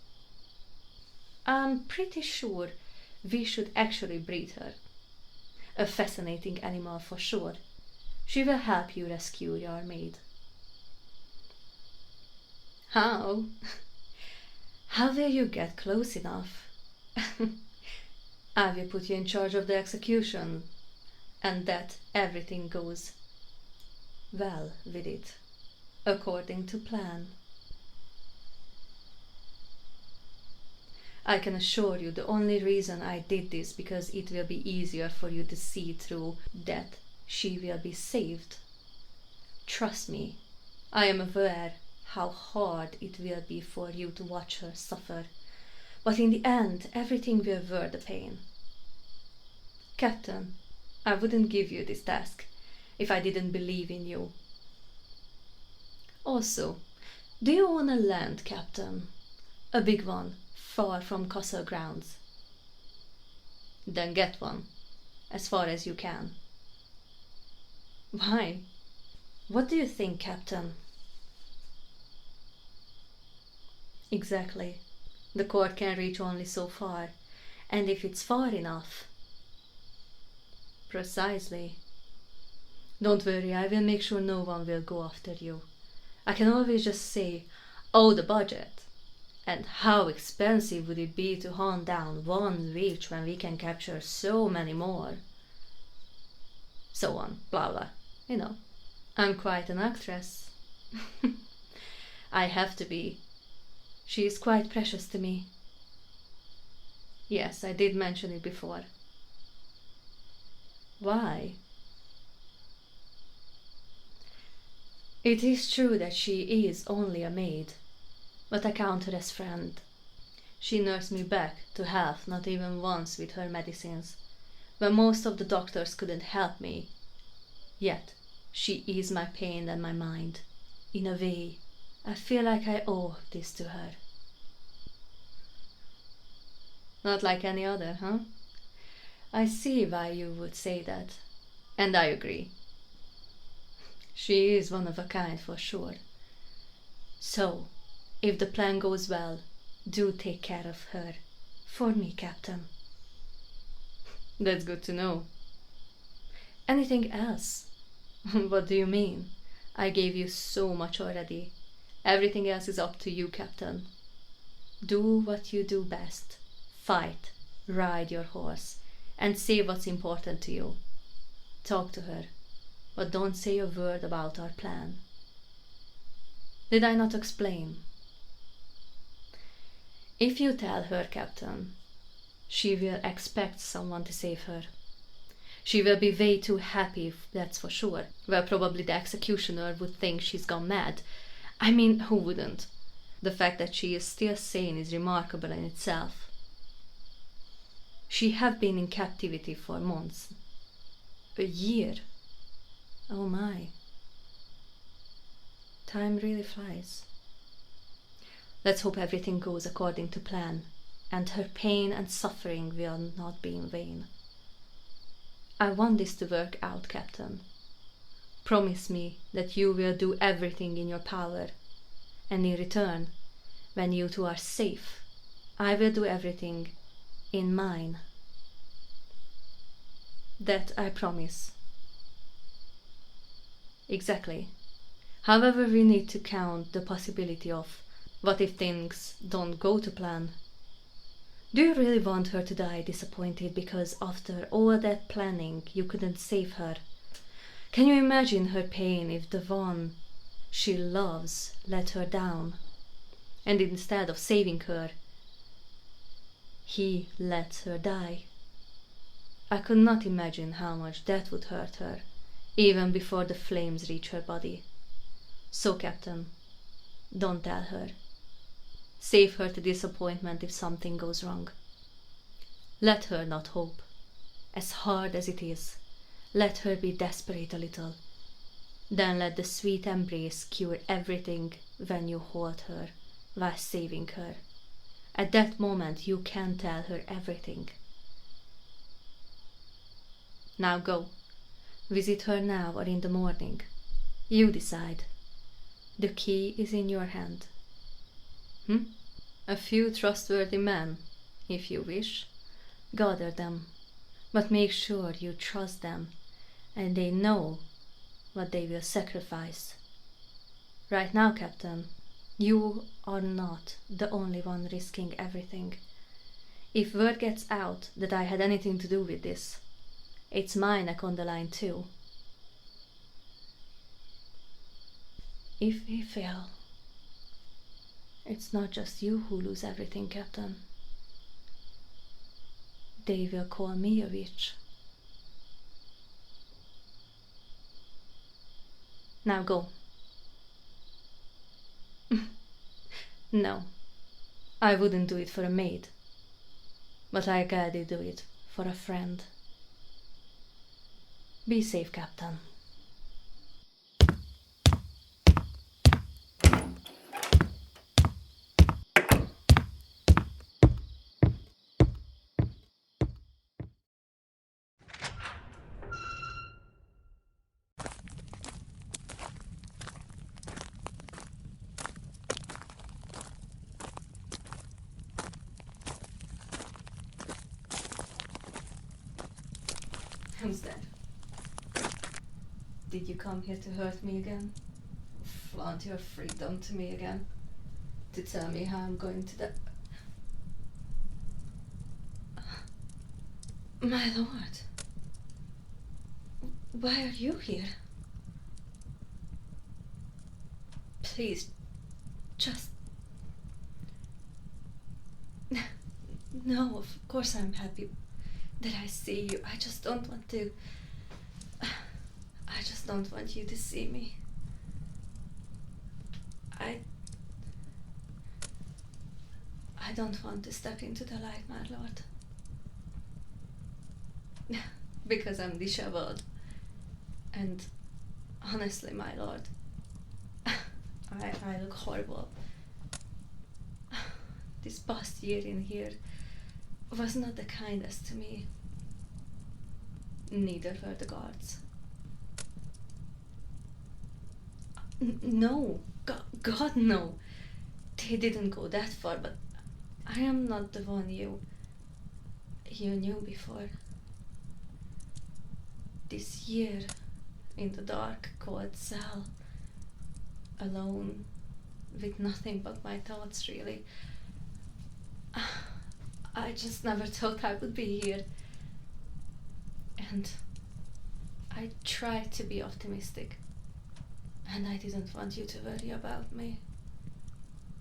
I'm pretty sure we should actually breed her. A fascinating animal for sure. She will help you rescue your maid. How? How will you get close enough? I will put you in charge of the execution, and that everything goes well with it, according to plan. I can assure you the only reason I did this because it will be easier for you to see through that she will be saved. Trust me, I am aware how hard it will be for you to watch her suffer, but in the end everything will worth the pain. Captain, I wouldn't give you this task if I didn't believe in you. Also, do you own a land, Captain? A big one, far from castle grounds. Then get one, as far as you can. Why? What do you think, Captain? Exactly. The cord can reach only so far, and if it's far enough... Precisely. Don't worry, I will make sure no one will go after you. I can always just say, oh, the budget. And how expensive would it be to hunt down one witch when we can capture so many more? So on, blah blah. You know, I'm quite an actress. I have to be. She is quite precious to me. Yes, I did mention it before. Why? It is true that she is only a maid, but I count her as friend. She nursed me back to health not even once with her medicines, when most of the doctors couldn't help me. Yet, she eased my pain and my mind. In a way, I feel like I owe this to her. Not like any other, huh? I see why you would say that, and I agree. She is one of a kind for sure. So, if the plan goes well, do take care of her. For me, Captain. That's good to know. Anything else? What do you mean? I gave you so much already. Everything else is up to you, Captain. Do what you do best. Fight, ride your horse, and say what's important to you. Talk to her, but don't say a word about our plan. Did I not explain? If you tell her, Captain, she will expect someone to save her. She will be way too happy, that's for sure. Well, probably the executioner would think she's gone mad. I mean, who wouldn't? The fact that she is still sane is remarkable in itself. She have been in captivity for months. A year. Oh my. Time really flies. Let's hope everything goes according to plan, and her pain and suffering will not be in vain. I want this to work out, Captain. Promise me that you will do everything in your power, and in return, when you two are safe, I will do everything in mine. That I promise. Exactly. However, we need to count the possibility of what if things don't go to plan. Do you really want her to die disappointed because after all that planning you couldn't save her? Can you imagine her pain if the one she loves let her down, and instead of saving her, he lets her die? I could not imagine how much that would hurt her, even before the flames reach her body. So, Captain, don't tell her. Save her the disappointment if something goes wrong. Let her not hope. As hard as it is, let her be desperate a little. Then let the sweet embrace cure everything when you hold her while saving her. At that moment you can tell her everything. Now go. Visit her now or in the morning. You decide. The key is in your hand. A few trustworthy men, if you wish. Gather them, but make sure you trust them and they know what they will sacrifice. Right now, Captain, you are not the only one risking everything. If word gets out that I had anything to do with this, it's my neck on the line too. If we fail, it's not just you who lose everything, Captain. They will call me a witch. Now go. No, I wouldn't do it for a maid. But I gladly do it for a friend. Be safe, Captain. Who's that? Did you come here to hurt me again? Flaunt your freedom to me again? To tell me how I'm going to die? My lord, why are you here? Please, just... No, of course I'm happy that I see you. I just don't want to... I just don't want you to see me. I don't want to step into the light, my lord. Because I'm disheveled. And honestly, my lord, I look horrible. This past year in here was not the kindest to me. Neither were the guards. No, God, no. They didn't go that far, but I am not the one you knew before. This year, in the dark, cold cell, alone, with nothing but my thoughts, really. I just never thought I would be here. And I tried to be optimistic. And I didn't want you to worry about me.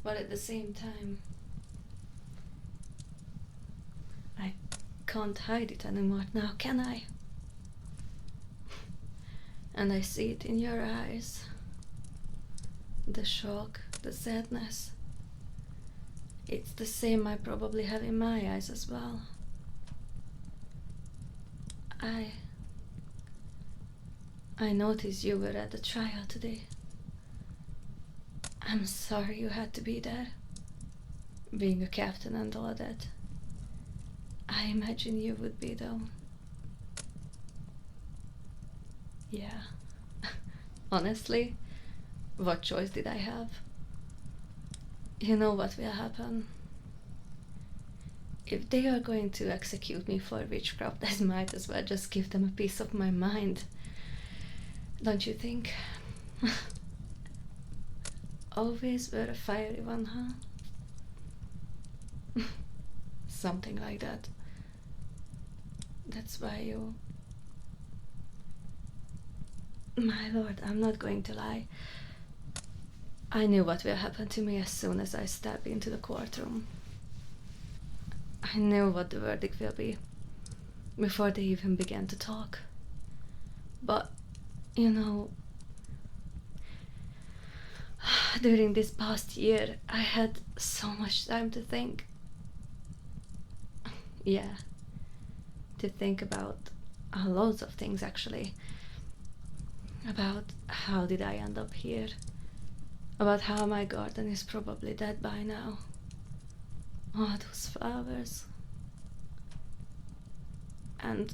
But at the same time, I can't hide it anymore now, can I? And I see it in your eyes. The shock, the sadness. It's the same I probably have in my eyes as well. I noticed you were at the trial today. I'm sorry you had to be there. Being a captain and all that. I imagine you would be though. Yeah. Honestly, what choice did I have? You know what will happen? If they are going to execute me for witchcraft, I might as well just give them a piece of my mind. Don't you think? Always were a fiery one, huh? Something like that. That's why you... My lord, I'm not going to lie. I knew what will happen to me as soon as I step into the courtroom. I knew what the verdict will be before they even began to talk. But, you know, during this past year, I had so much time to think. Yeah, to think about loads of things actually. About how did I end up here? About how my garden is probably dead by now. Oh, those flowers. And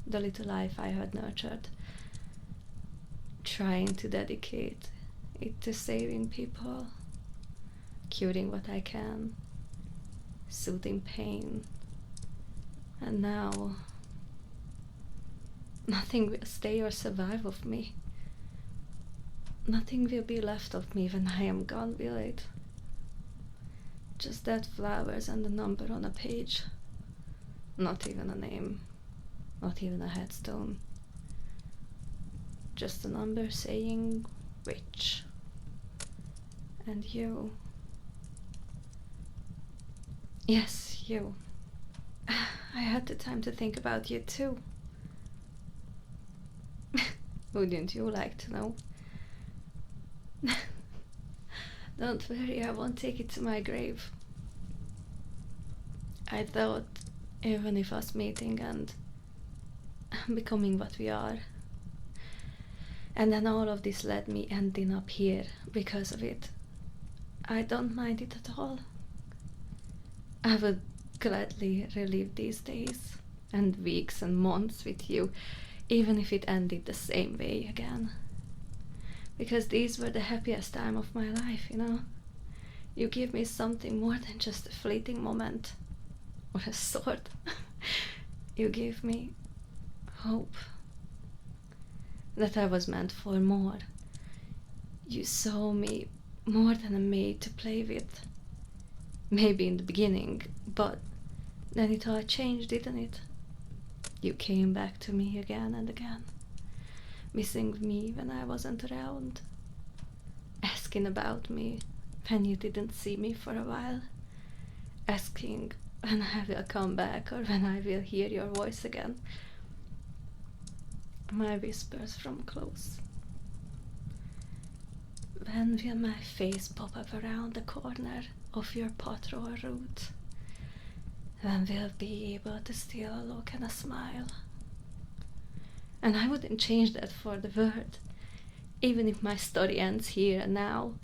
the little life I had nurtured. Trying to dedicate it to saving people. Curing what I can. Soothing pain. And now... nothing will stay or survive of me. Nothing will be left of me when I am gone, will it? Just dead flowers and a number on a page. Not even a name. Not even a headstone. Just a number saying witch. And you. Yes, you. I had the time to think about you too. Wouldn't you like to know? Don't worry, I won't take it to my grave. I thought even if us meeting and becoming what we are, and then all of this led me ending up here because of it, I don't mind it at all. I would gladly relive these days and weeks and months with you, even if it ended the same way again. Because these were the happiest time of my life, you know. You give me something more than just a fleeting moment or a sword. You gave me hope that I was meant for more. You saw me more than a maid to play with. Maybe in the beginning, but then it all changed, didn't it? You came back to me again and again, missing me when I wasn't around, asking about me when you didn't see me for a while, asking when I will come back or when I will hear your voice again. My whispers from close. When will my face pop up around the corner of your patrol route? When we'll be able to steal a look and a smile? And I wouldn't change that for the world. Even if my story ends here and now,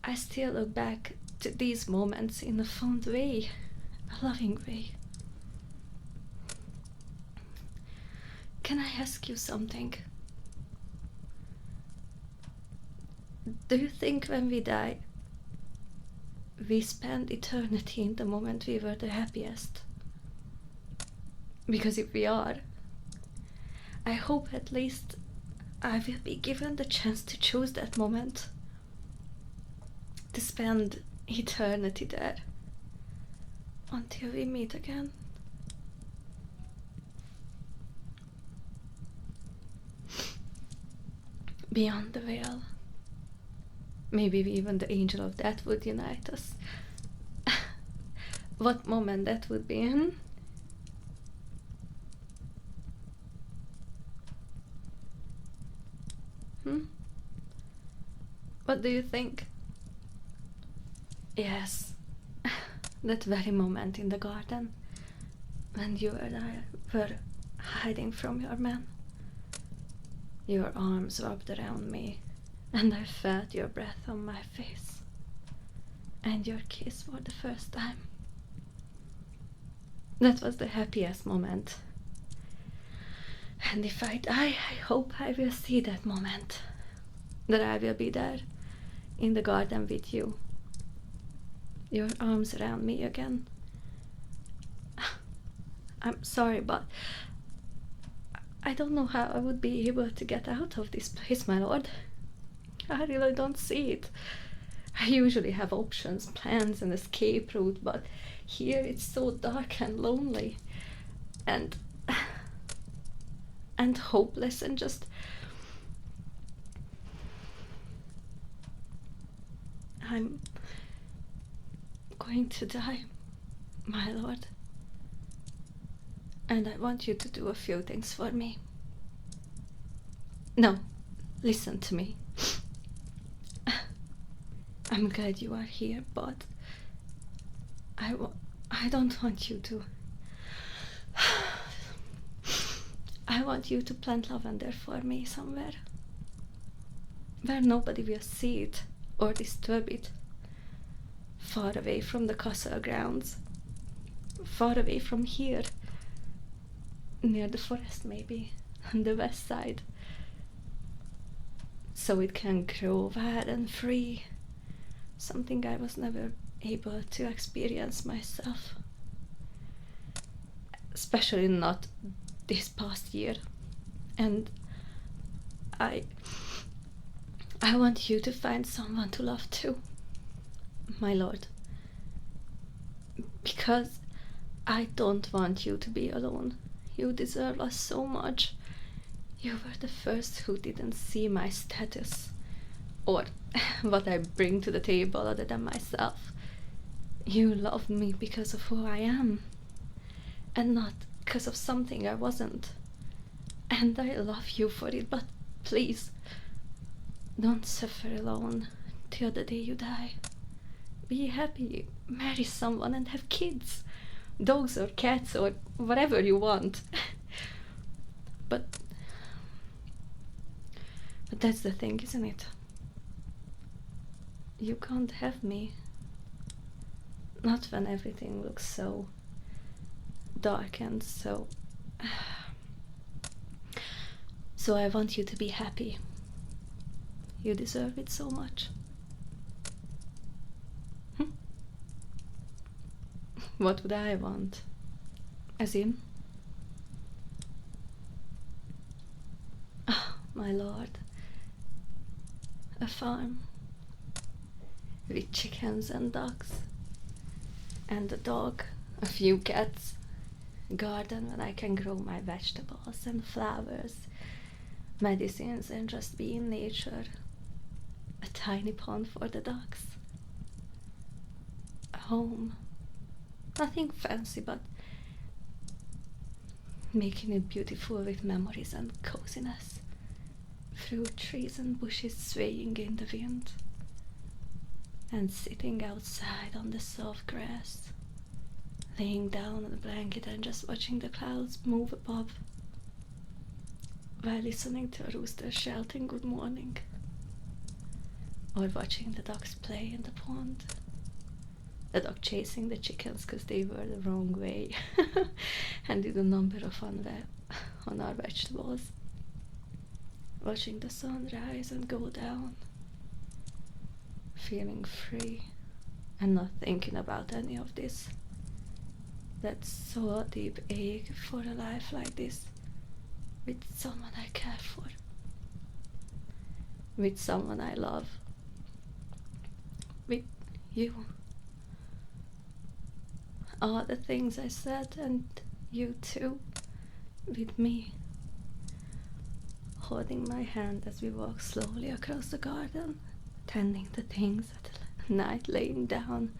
I still look back to these moments in a fond way, a loving way. Can I ask you something? Do you think when we die, we spend eternity in the moment we were the happiest? Because if we are, I hope at least I will be given the chance to choose that moment, to spend eternity there until we meet again. Beyond the veil. Maybe even the angel of death would unite us. What moment that would be in? What do you think? Yes, that very moment in the garden, when you and I were hiding from your man. Your arms wrapped around me, and I felt your breath on my face, and your kiss for the first time. That was the happiest moment. And if I die, I hope I will see that moment, that I will be there in the garden with you, your arms around me again. I'm sorry, but I don't know how I would be able to get out of this place, my lord. I really don't see it. I usually have options, plans, an escape route, but here it's so dark and lonely and hopeless and just... I'm going to die, my lord. And I want you to do a few things for me. No, listen to me. I'm glad you are here, but I don't want you to... I want you to plant lavender for me somewhere, where nobody will see it or disturb it. Far away from the castle grounds. Far away from here. Near the forest, maybe, on the west side. So it can grow wild and free. Something I was never able to experience myself. Especially not this past year. And I want you to find someone to love too, my lord. Because I don't want you to be alone. You deserve us so much. You were the first who didn't see my status or what I bring to the table other than myself. You loved me because of who I am and not because of something I wasn't. And I love you for it, but please, don't suffer alone. till the day you die. Be happy, marry someone and have kids. Dogs or cats or whatever you want. But that's the thing, isn't it? You can't have me. Not when everything looks so dark and so... So I want you to be happy. You deserve it so much. What would I want? As in? Oh, my lord. A farm. With chickens and ducks. And a dog. A few cats. A garden where I can grow my vegetables and flowers. Medicines and just be in nature. A tiny pond for the ducks. A home. Nothing fancy, but making it beautiful with memories and coziness. Fruit trees and bushes swaying in the wind. And sitting outside on the soft grass. Laying down on a blanket and just watching the clouds move above. While listening to a rooster shouting good morning. Or watching the ducks play in the pond. The dog chasing the chickens because they were the wrong way. And did a number of on our vegetables. Watching the sun rise and go down. Feeling free. And not thinking about any of this. That's so a deep ache for a life like this. With someone I care for. With someone I love. With you. All the things I said, and you too. With me. Holding my hand as we walk slowly across the garden. Tending the things at night, laying down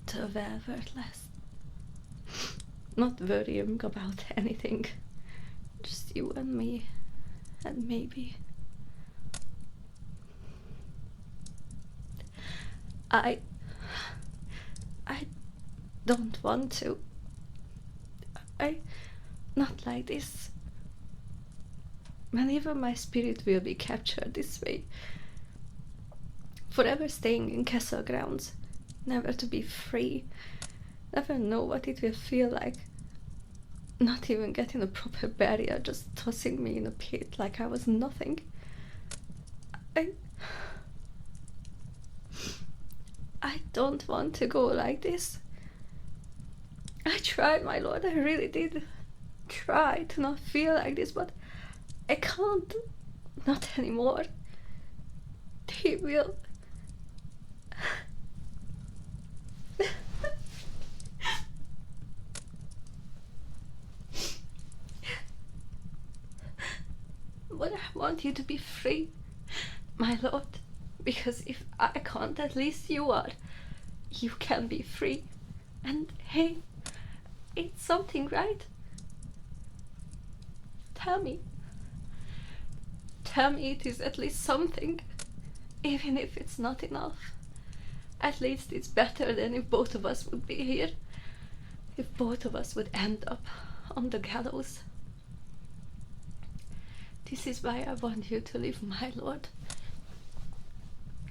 to a velvet rest. Not worrying about anything. Just you and me. And maybe I don't want to. Not like this. And even my spirit will be captured this way. Forever staying in castle grounds. Never to be free. Never know what it will feel like. Not even getting a proper barrier, just tossing me in a pit like I was nothing. I don't want to go like this. I tried, my lord, I really did try to not feel like this, but I can't. Not anymore. They will... But I want you to be free, my lord, because if I can't, at least you are. You can be free. And hey, it's something, right? Tell me. Tell me it is at least something, even if it's not enough. At least it's better than if both of us would be here. If both of us would end up on the gallows. This is why I want you to live, my lord.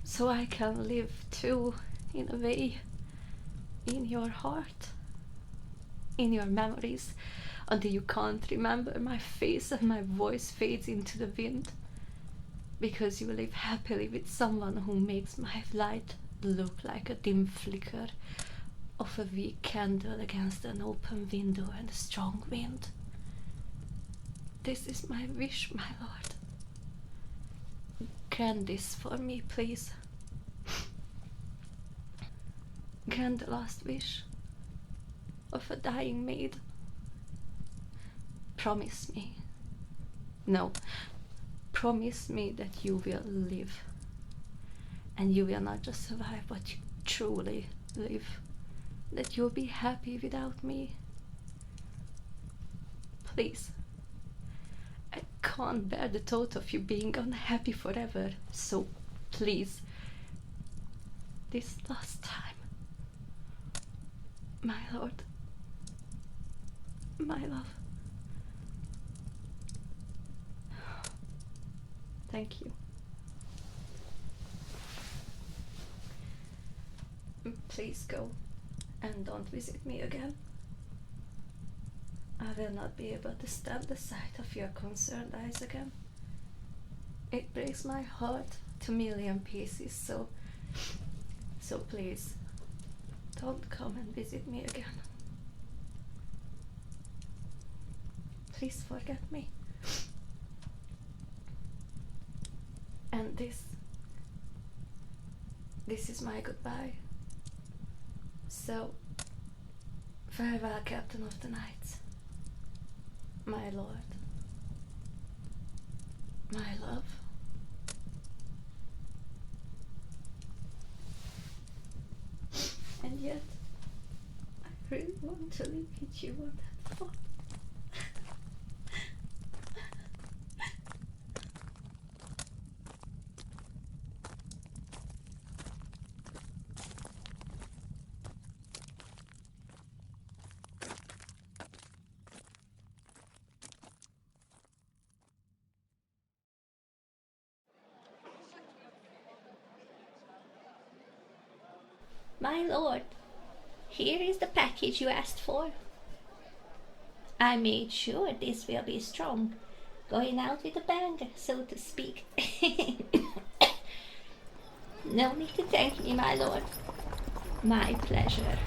So I can live too, in a way, in your heart, in your memories, until you can't remember my face and my voice fades into the wind. Because you live happily with someone who makes my light look like a dim flicker of a weak candle against an open window and a strong wind. This is my wish, my lord. Grant this for me, please. Grant the last wish of a dying maid. Promise me. No, promise me that you will live. And you will not just survive, but you truly live. That you'll be happy without me. Please. I can't bear the thought of you being unhappy forever, so please, this last time. My lord, my love. Thank you. Please go and don't visit me again. I will not be able to stand the sight of your concerned eyes again. It breaks my heart to million pieces, so please don't come and visit me again. Please forget me. And this is my goodbye. So, farewell, Captain of the Knights, my lord, my love. And yet, I really want to live with you on that thought. My lord, here is the package you asked for. I made sure this will be strong, going out with a bang, so to speak. No need to thank me, my lord. My pleasure.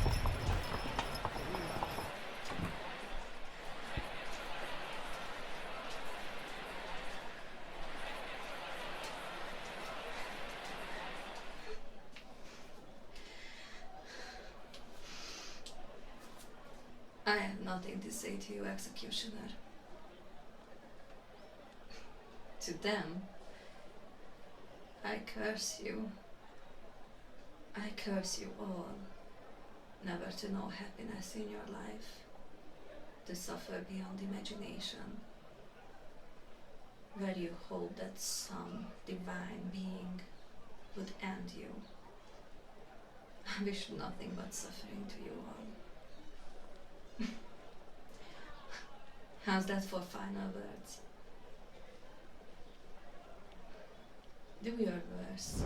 I have nothing to say to you, executioner. To them, I curse you. I curse you all, never to know happiness in your life, to suffer beyond imagination, where you hope that some divine being would end you. I wish nothing but suffering to you all. How's that for final words? Do your worst.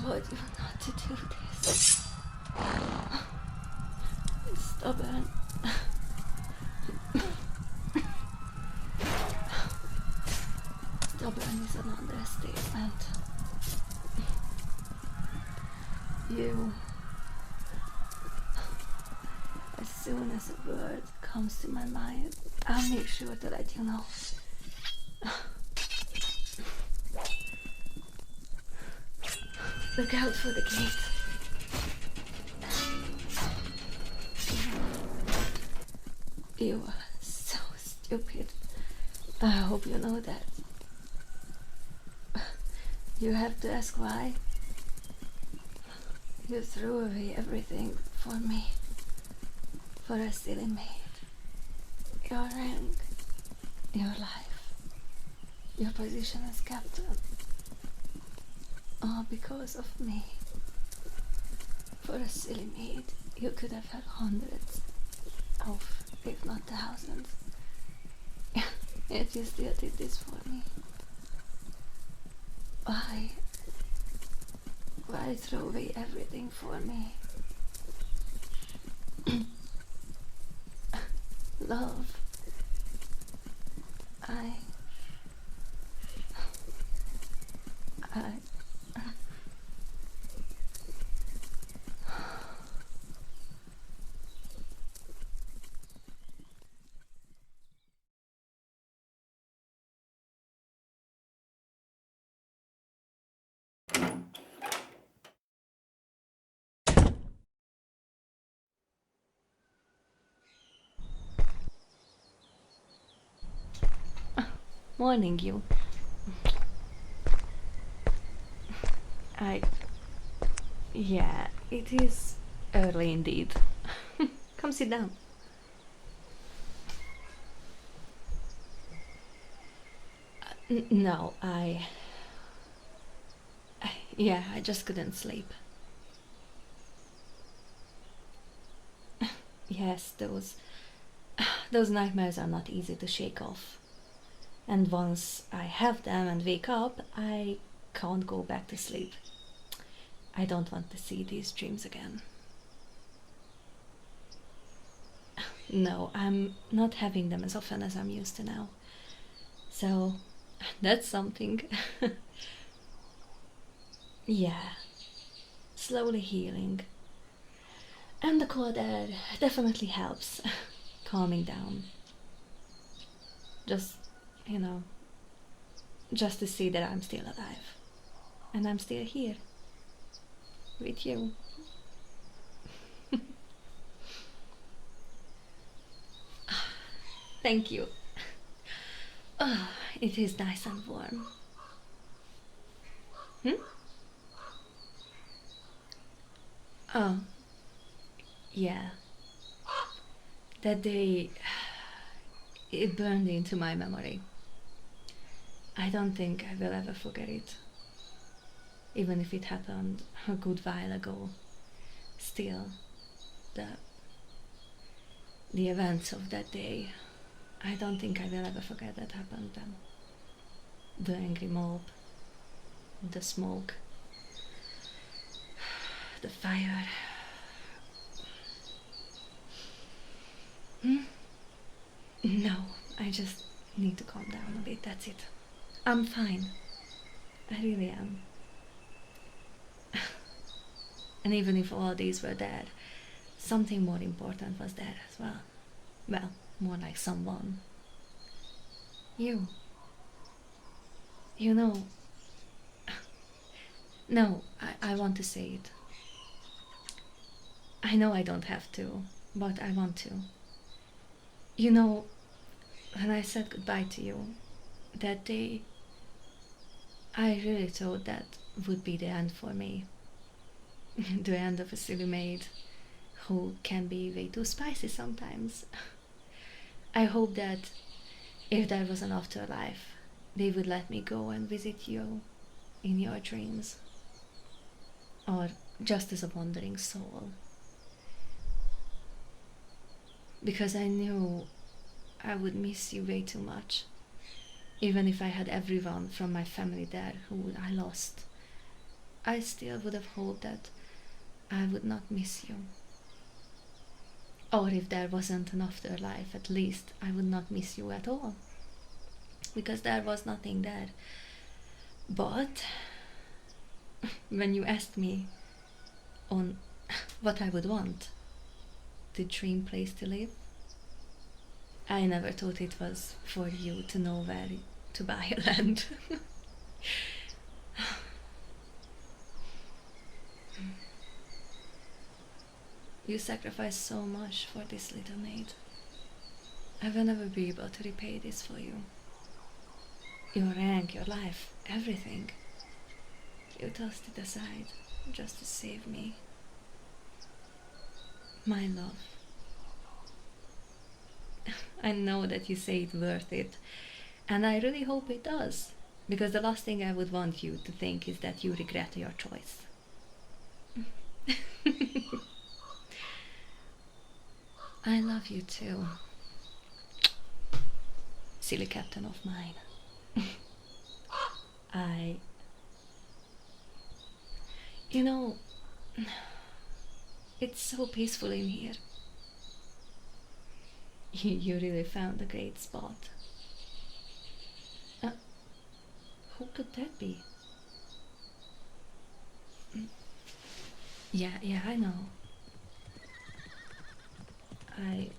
I told you not to do this. Stubborn. Stubborn is an understatement. You. As soon as a word comes to my mind, I'll make sure to let you know. Look out for the gate. You are so stupid. I hope you know that. You have to ask why. You threw away everything for me. For a silly maid. Your rank. Your life. Your position as captain. All because of me. For a silly maid, you could have had hundreds of, if not thousands. Yet you still did this for me. Why? Why throw away everything for me? Love. I Morning, you. I. Yeah, it is early indeed. Come sit down. No, Yeah, I just couldn't sleep. Yes, those nightmares are not easy to shake off. And once I have them and wake up, I can't go back to sleep. I don't want to see these dreams again. No, I'm not having them as often as I'm used to now. So, that's something. Yeah, slowly healing. And the cold air definitely helps calming down. Just, you know, just to see that I'm still alive. And I'm still here with you. Thank you. Oh, it is nice and warm. Hmm? Oh, yeah. That day, it burned into my memory. I don't think I will ever forget it. Even if it happened a good while ago. Still, the the events of that day, I don't think I will ever forget that happened then. The angry mob, the smoke, the fire. Hmm? No, I just need to calm down a bit, that's it. I'm fine. I really am. And even if all these were there, something more important was there as well. Well, more like someone. You. You know. No, I want to say it. I know I don't have to, but I want to. You know, when I said goodbye to you that day, I really thought that would be the end for me. The end of a silly maid who can be way too spicy sometimes. I hope that if there was an afterlife, they would let me go and visit you in your dreams, or just as a wandering soul. Because I knew I would miss you way too much, even if I had everyone from my family there who I lost. I still would have hoped that I would not miss you. Or if there wasn't an afterlife, at least I would not miss you at all. Because there was nothing there. But when you asked me on what I would want, the dream place to live, I never thought it was for you to know where to buy a land. You sacrificed so much for this little maid. I will never be able to repay this for you. Your rank, your life, everything. You tossed it aside just to save me. My love. I know that you say it's worth it, and I really hope it does, because the last thing I would want you to think is that you regret your choice. I love you too. Silly captain of mine. I. You know, it's so peaceful in here. You really found a great spot. Uh, who could that be? Yeah, I know. I.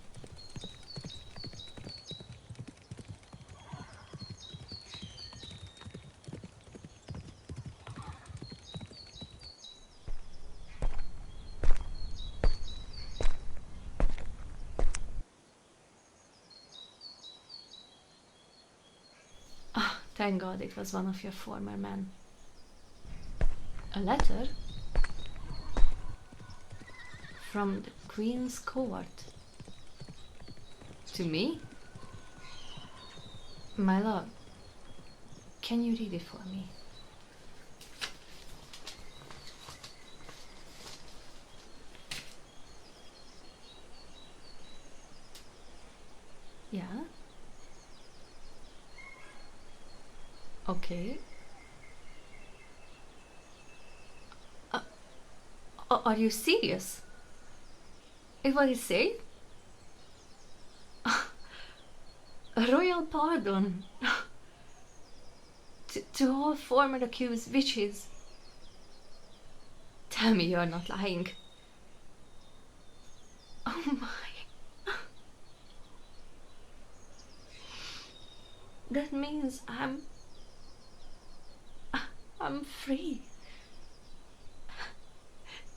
Thank God it was one of your former men. A letter? From the Queen's court? To me? My love, can you read it for me? Yeah? Okay. Are you serious? Is what it say? A royal pardon to all former accused witches. Tell me you're not lying. Oh my. That means I'm free.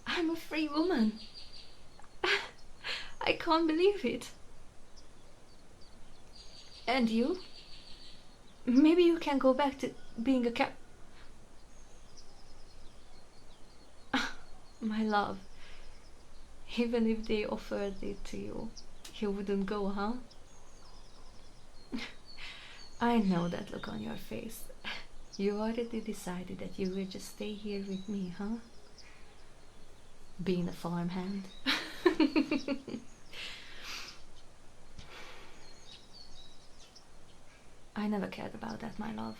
I'm a free woman. I can't believe it. And you? Maybe you can go back to being a My love, even if they offered it to you, you wouldn't go, huh? I know that look on your face. You already decided that you will just stay here with me, huh? Being a farmhand. I never cared about that, my love.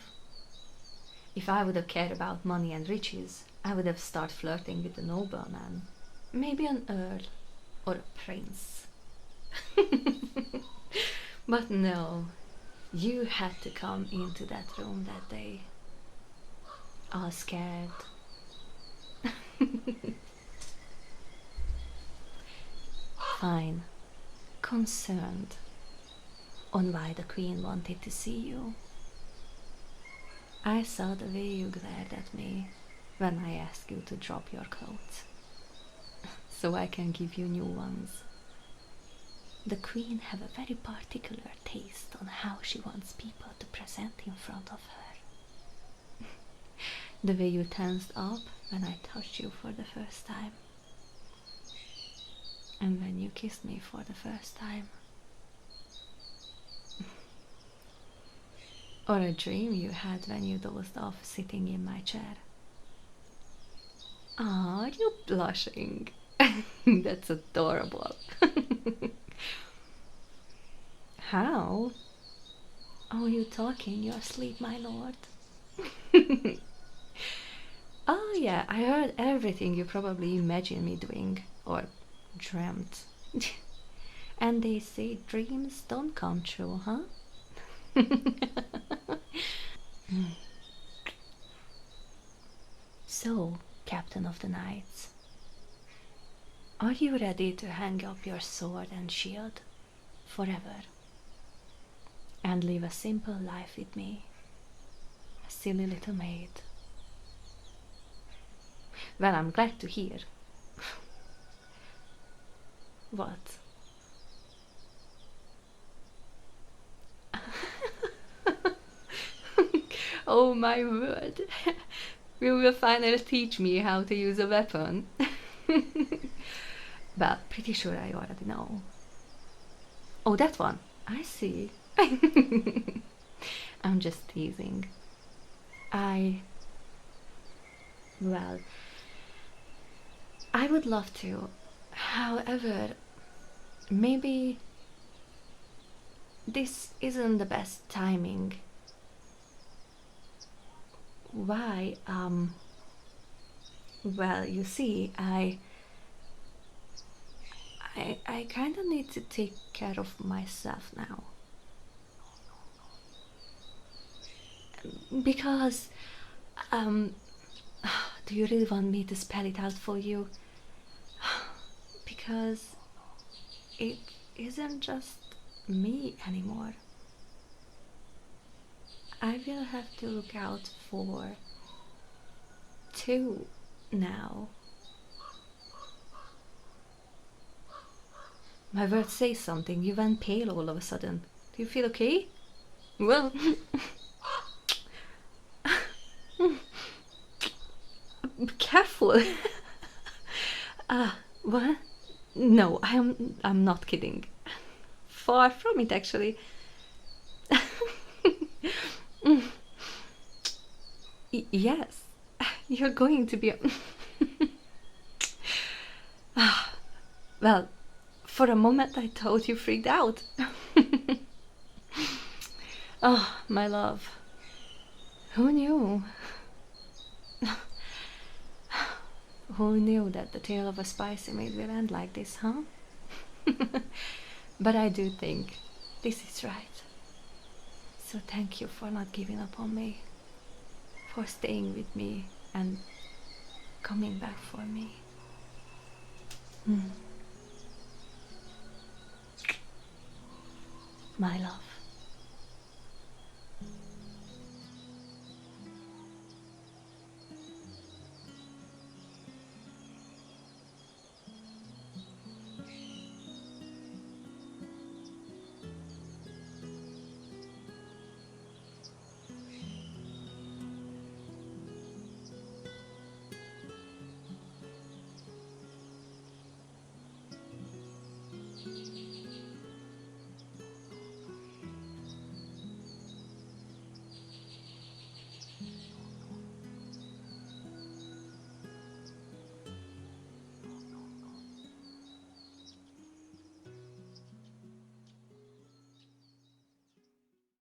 If I would have cared about money and riches, I would have started flirting with a nobleman. Maybe an earl or a prince. But no, you had to come into that room that day. All scared. Fine. Concerned on why the Queen wanted to see you. I saw the way you glared at me when I asked you to drop your clothes, so I can give you new ones. The Queen have a very particular taste on how she wants people to present in front of her. The way you tensed up when I touched you for the first time, and when you kissed me for the first time. Or a dream you had when you dozed off sitting in my chair. Are you blushing? That's adorable. How? Oh, you talk in your sleep, my lord. Oh yeah, I heard everything you probably imagined me doing, or dreamt. And they say dreams don't come true, huh? So, Captain of the Knights, are you ready to hang up your sword and shield forever and live a simple life with me, a silly little maid? Well, I'm glad to hear. What? Oh my word! You will finally teach me how to use a weapon. Well, pretty sure I already know. Oh, that one. I see. I'm just teasing. Well, I would love to. However, maybe this isn't the best timing. Why? Well, you see, I kind of need to take care of myself now. Because, do you really want me to spell it out for you? Because it isn't just me anymore. I will have to look out for two now. My word, say something. You went pale all of a sudden. Do you feel okay? Well, Be careful. What? No, I'm not kidding. Far from it, actually. Yes, you're going to be. Well, for a moment I thought you freaked out. Oh, my love. Who knew? Who knew that the tale of a spicy maid will end like this, huh? But I do think this is right. So thank you for not giving up on me, for staying with me and coming back for me. My love.